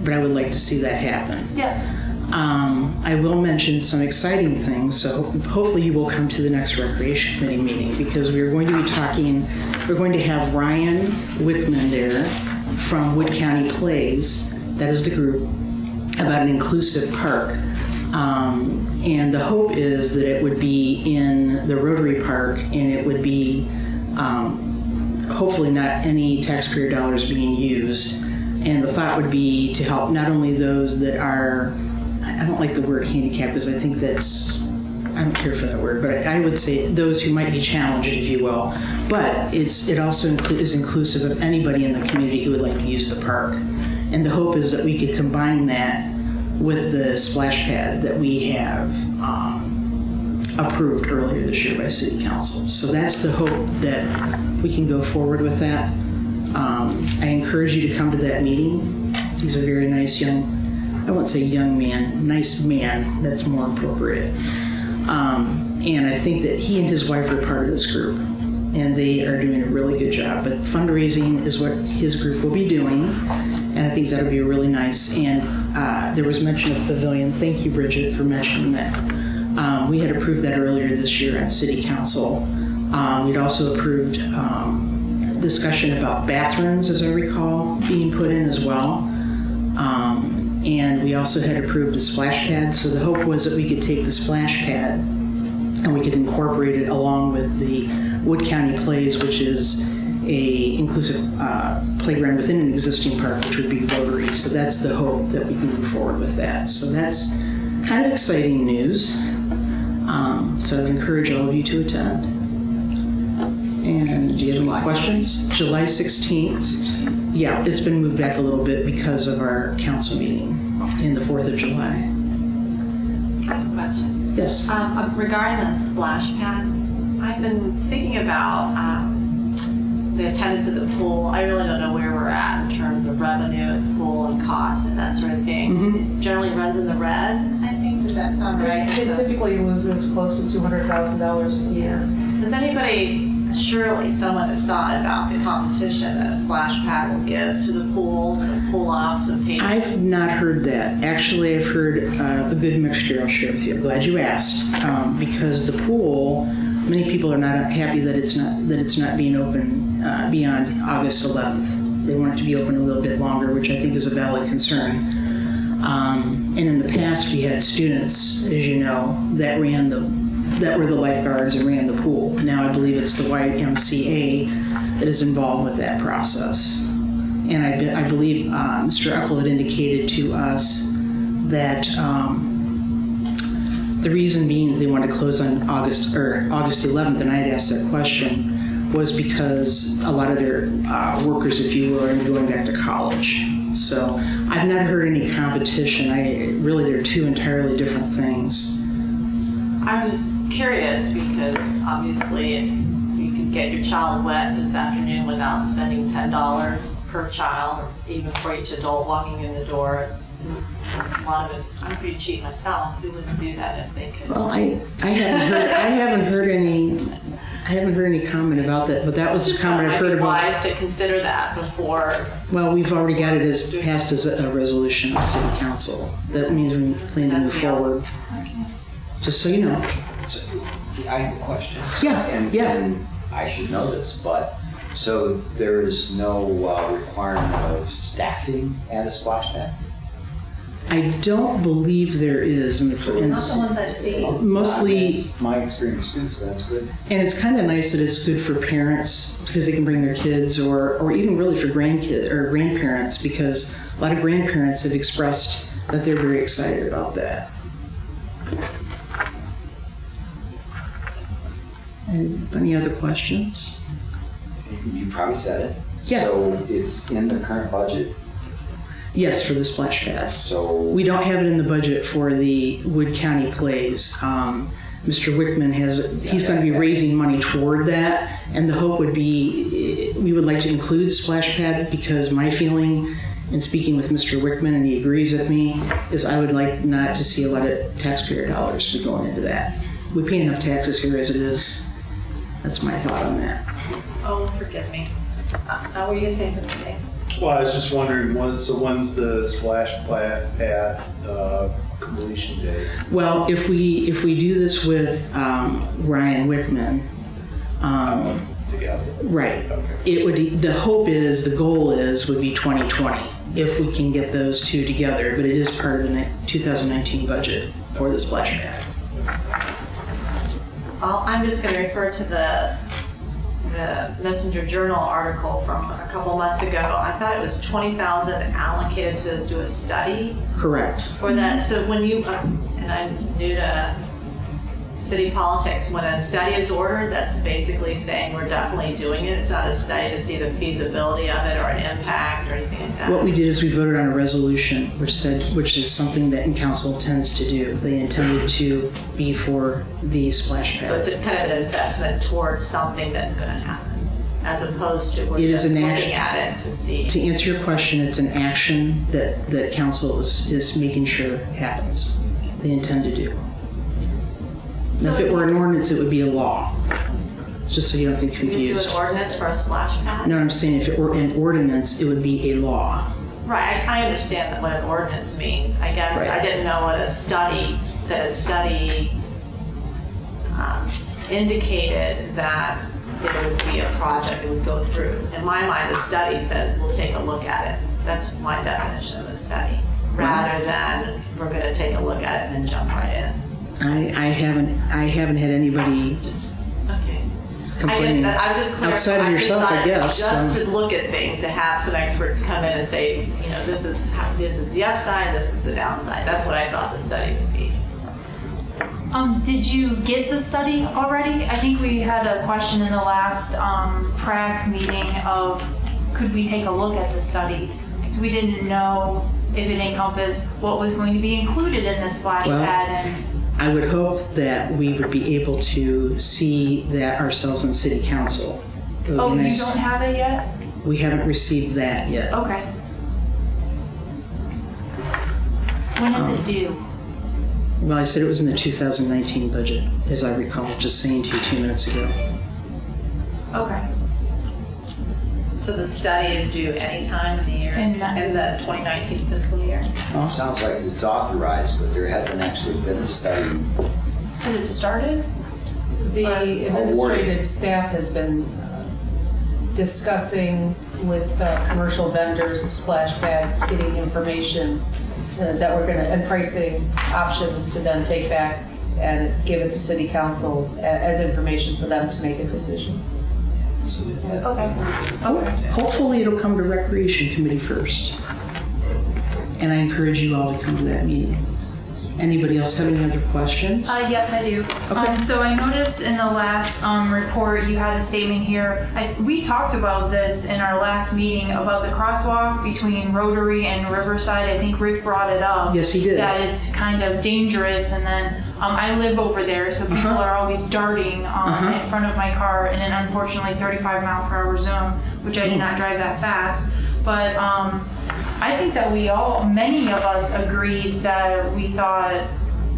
but I would like to see that happen. Yes. I will mention some exciting things, so hopefully you will come to the next Recreation Committee meeting because we're going to have Ryan Wickman there from Wood County Plays, that is the group, about an inclusive park. And the hope is that it would be in the Rotary Park and it would be hopefully not any taxpayer dollars being used. And the thought would be to help not only those that are, I don't like the word handicap because I think that's, I don't care for that word, but I would say those who might be challenged, if you will. But it also is inclusive of anybody in the community who would like to use the park. And the hope is that we could combine that with the splash pad that we have approved earlier this year by City Council. So that's the hope that we can go forward with that. I encourage you to come to that meeting. He's a very nice I won't say young man, nice man, that's more appropriate. And I think that he and his wife are part of this group, and they are doing a really good job. But fundraising is what his group will be doing, and I think that'll be really nice. And there was mention of pavilion. Thank you, Bridget, for mentioning that. We had approved that earlier this year at City Council. We'd also approved discussion about bathrooms, as I recall, being put in as well. And we also had approved a splash pad, so the hope was that we could take the splash pad and we could incorporate it along with the Wood County Plays, which is a inclusive playground within an existing park, which would be Rotary. So that's the hope that we can move forward with that. So that's kind of exciting news. So I'd encourage all of you to attend. And do you have any questions? July 16th. Yeah, it's been moved back a little bit because of our council meeting in the 4th of July. I have a question. Yes. Regarding the splash pad, I've been thinking about the attendance at the pool. I really don't know where we're at in terms of revenue at the pool and cost and that sort of thing. Mm-hmm. It generally runs in the red, I think. Does that sound right? It typically loses close to $200,000 a year. Does anybody, surely someone has thought about the competition that a splash pad will give to the pool, and pull off some paint? I've not heard that. Actually, I've heard a good mixture. I'll share with you. I'm glad you asked, because the pool, many people are not happy that it's not being open beyond August 11th. They want it to be open a little bit longer, which I think is a valid concern. And in the past, we had students, as you know, that were the lifeguards and ran the pool. Now I believe it's the YMCA that is involved with that process. And I believe Mr. Eckel had indicated to us that the reason being they wanted to close on August 11th, and I had asked that question, was because a lot of their workers, if you will, are going back to college. So I've not heard any competition. Really, they're two entirely different things. I was just curious because obviously if you could get your child wet this afternoon without spending $10 per child, or even for each adult walking in the door, a lot of us, I'm pretty cheap myself, who wouldn't do that if they could? Well, I haven't heard any comment about that, but that was a comment I've heard about. Wise to consider that before. Well, we've already got it passed as a resolution at City Council. That means we plan to move forward. Just so you know. So, I have a question. Yeah, and I should know this, but so there is no requirement of staffing at a splash pad? I don't believe there is. Not the ones I've seen. Mostly. That's my experience too, so that's good. And it's kind of nice that it's good for parents because they can bring their kids, or even really for grandkids or grandparents, because a lot of grandparents have expressed that they're very excited about that. Any other questions? You probably said it. Yeah. So it's in the current budget? Yes, for the splash pad. So we don't have it in the budget for the Wood County Plays. Mr. Wickman he's going to be raising money toward that, and the hope would be we would like to include the splash pad, because my feeling in speaking with Mr. Wickman, and he agrees with me, is I would like not to see a lot of taxpayer dollars be going into that. We pay enough taxes here as it is. That's my thought on that. Oh, forgive me. Were you going to say something, Dave? Well, I was just wondering, when's the splash pad completion date? Well, if we do this with Ryan Wickman, together, right? Okay. The hope is, the goal would be 2020 if we can get those two together. But it is part of the 2019 budget for the splash pad. I'm just going to refer to the Messenger Journal article from a couple months ago. I thought it was $20,000 allocated to do a study. Correct. For that. So when you, and I'm new to city politics, when a study is ordered, that's basically saying we're definitely doing it. It's not a study to see the feasibility of it or an impact or anything like that. What we did is we voted on a resolution which is something that council tends to do. They intended to be for the splash pad. So it's kind of an investment towards something that's going to happen, as opposed to we're It just is an looking action. at it to see. To answer your question, it's an action that council is making sure happens. They intend to do. Now, if it were an ordinance, it would be a law. Just so you don't get You do confused. an ordinance for a splash pad? No, I'm saying if it were an ordinance, it would be a law. Right, I understand that what an ordinance means. I guess Right. I didn't know what a study indicated that there would be a project that would go through. In my mind, a study says we'll take a look at it. That's my definition of a study, rather than we're going to take a look at it and then jump right in. I haven't had anybody Okay. complaining I was just clarifying. outside of yourself, I guess. Just to look at things, to have some experts come in and say, you know, this is the upside, this is the downside. That's what I thought the study would be. Did you get the study already? I think we had a question in the last PRAC meeting of could we take a look at the study? Because we didn't know if it encompassed what was going to be included in the splash pad. And I would hope that we would be able to see that ourselves in city council. It would oh, be you nice. don't have it yet? We haven't received that yet. Okay. When is it due? Well, I said it was in the 2019 budget, as I recall, just saying to you 2 minutes ago. Okay. So the study is due any time in the year, in the 2019 fiscal year? Sounds like it's authorized, but there hasn't actually been a study. Has it started? The administrative staff has been discussing with commercial vendors and splash pads, getting information that we're going to, and pricing options to then take back and give it to city council as information for them to make a decision. Okay. Hopefully it'll come to Recreation Committee first. And I encourage you all to come to that meeting. Anybody else have any other questions? Yes, I do. Okay. So I noticed in the last report you had a statement here. We talked about this in our last meeting about the crosswalk between Rotary and Riverside. I think Rick brought it up. Yes, he did. That it's kind of dangerous, and then I live over there, so people are always darting in front of my car in an unfortunately 35-mile-per-hour zone, which I did not drive that fast. But I think that many of us agreed that we thought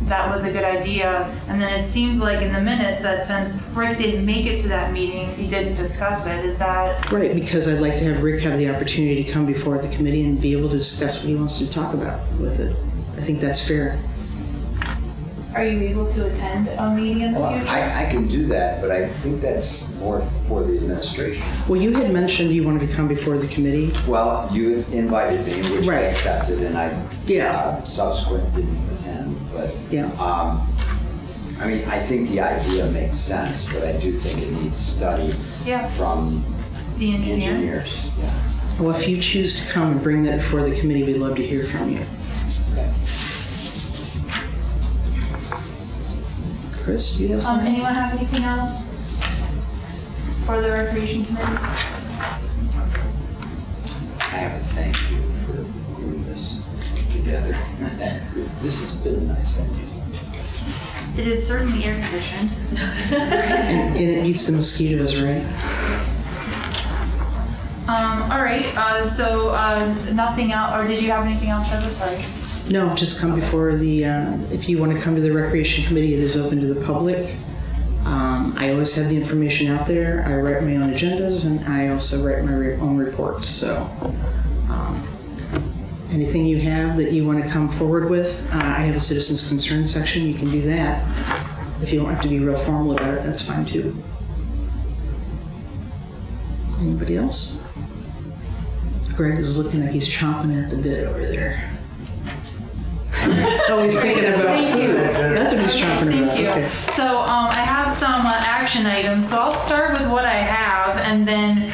that was a good idea. And then it seemed like in the minutes that since Rick didn't make it to that meeting, he didn't discuss it. Is that? Right, because I'd like to have Rick have the opportunity to come before the committee and be able to discuss what he wants to talk about with it. I think that's fair. Are you able to attend a meeting in the future? I can do that, but I think that's more for the administration. Well, you had mentioned you wanted to come before the committee. Well, you invited me, which I accepted, and I subsequently didn't attend. But I mean, I think the idea makes sense, but I do think it needs study from the engineers. Yeah. Well, if you choose to come and bring that before the committee, we'd love to hear from you. Okay. Chris, do you have something? Anyone have anything else for the Recreation Committee? I have to thank you for putting this together. This has been a nice one. It is certainly air conditioned. And it beats the mosquitoes, right? All right. So nothing else, or did you have anything else, Trevor? Sorry. No, just come before the, if you want to come to the Recreation Committee, it is open to the public. I always have the information out there. I write my own agendas, and I also write my own reports. So anything you have that you want to come forward with, I have a citizens concern section. You can do that. If you don't have to be real formal about it, that's fine too. Anybody else? Greg is looking like he's chomping at the bit over there. Oh, he's thinking about food. That's what he's chomping about. Thank you. Okay. So I have some action items. So I'll start with what I have, and then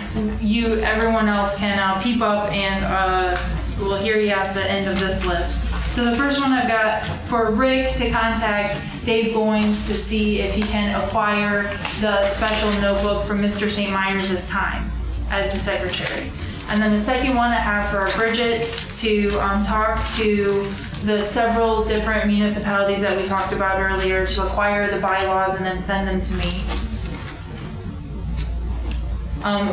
everyone else can peep up, and we'll hear you at the end of this list. So the first one I've got for Rick to contact Dave Goins to see if he can acquire the special notebook from Mr. St. Myers' time as the secretary. And then the second one I have for Bridget to talk to the several different municipalities that we talked about earlier to acquire the bylaws and then send them to me.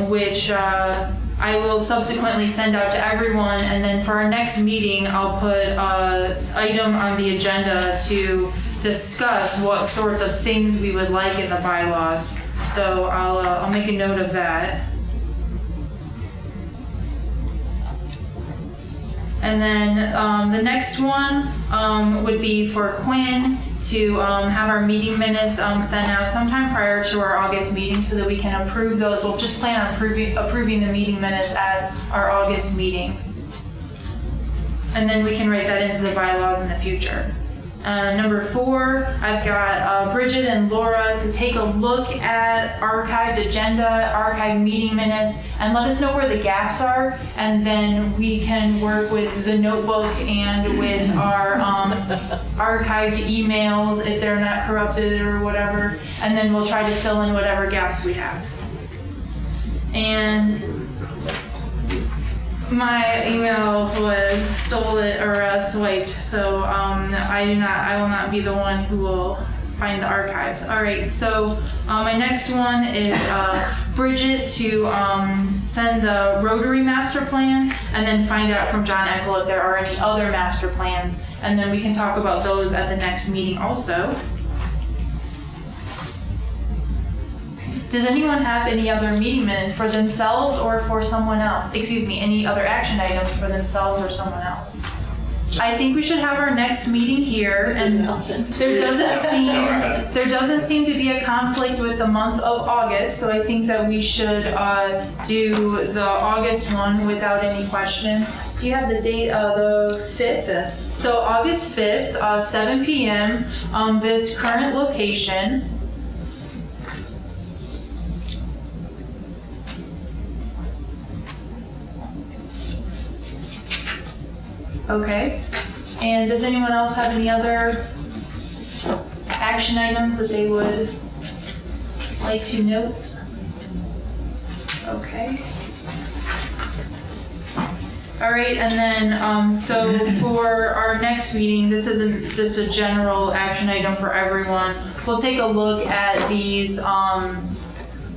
Which I will subsequently send out to everyone, and then for our next meeting, I'll put an item on the agenda to discuss what sorts of things we would like in the bylaws. So I'll make a note of that. And then the next one would be for Quinn to have our meeting minutes sent out sometime prior to our August meeting so that we can approve those. We'll just plan on approving the meeting minutes at our August meeting. And then we can write that into the bylaws in the future. Number 4, I've got Bridget and Laura to take a look at archived agenda, archived meeting minutes, and let us know where the gaps are, and then we can work with the notebook and with our archived emails if they're not corrupted or whatever, and then we'll try to fill in whatever gaps we have. And my email was stolen or swiped, so I will not be the one who will find the archives. All right, so my next one is Bridget to send the Rotary master plan, and then find out from John Eckel if there are any other master plans, and then we can talk about those at the next meeting also. Does anyone have any other meeting minutes for themselves or for someone else? Excuse me, any other action items for themselves or someone else? I think we should have our next meeting here, and there doesn't seem to be a conflict with the month of August, so I think that we should do the August one without any question. Do you have the date of the 5th? So August 5th, 7 p.m. This current location. Okay, and does anyone else have any other action items that they would like to note? Okay. All right, and then, so for our next meeting, this isn't just a general action item for everyone. We'll take a look at these,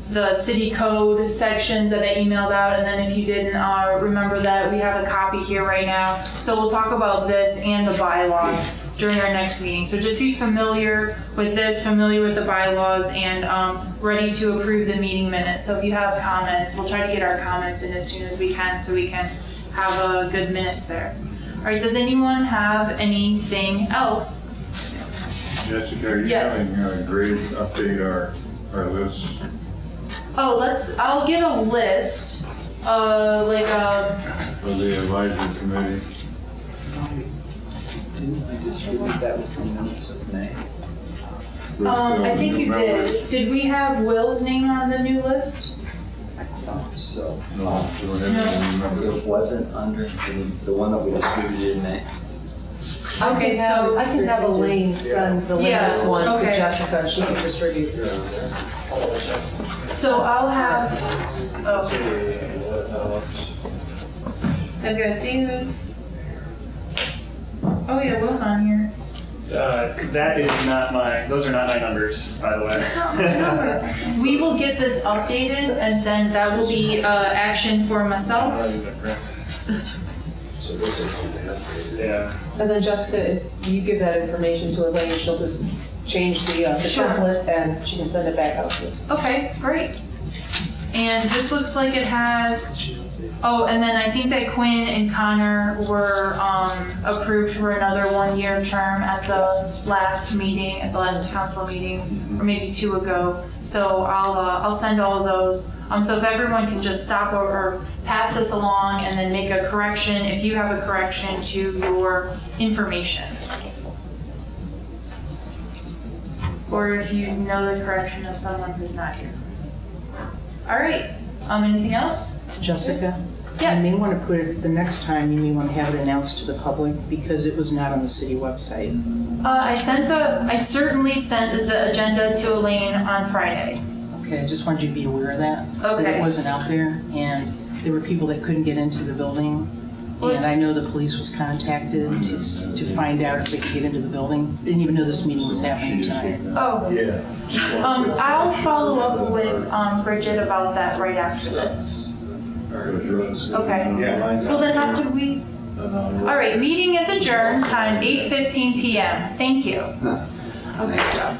the city code sections that I emailed out, and then if you didn't remember that, we have a copy here right now. So we'll talk about this and the bylaws during our next meeting. So just be familiar with this, familiar with the bylaws, and ready to approve the meeting minutes. So if you have comments, we'll try to get our comments in as soon as we can so we can have good minutes there. All right, does anyone have anything else? Jessica, are you having a grade update our list? Oh, I'll get a list, For the advisory committee. Didn't we distribute that with the minutes of May? I think you did. Did we have Will's name on the new list? I thought so. No. It wasn't under the one that we distributed in May. Okay, so I can have Elaine send the latest one to okay. Jessica, and she can distribute. So I'll have, I've got David. Oh yeah, Will's on here. That is not those are not my numbers, by the way. We will get this updated and send, that will be action for myself. So this is updated. Yeah. And then Jessica, if you give that information to Elaine, she'll just change the Sure. template and she can send it back out to you. Okay, great. And this looks like it has, and then I think that Quinn and Connor were approved for another 1-year term at the last meeting, at the last council meeting, or maybe 2 ago. So I'll send all of those. So if everyone can just stop or pass this along and then make a correction, if you have a correction to your information. Or if you know the correction of someone who's not here. All right, anything else? Jessica? Yes. You may want to put it, the next time you may want to have it announced to the public because it was not on the city website. I certainly sent the agenda to Elaine on Friday. Okay, I just wanted you to be aware of that. Okay. That it wasn't out there and there were people that couldn't get into the building. And I know the police was contacted to find out if they could get into the building. Didn't even know this meeting was happening tonight. Oh. Yeah. I'll follow up with Bridget about that right after this. Okay. Well then how could we? All right, meeting is adjourned, time 8:15 p.m. Thank you. Okay.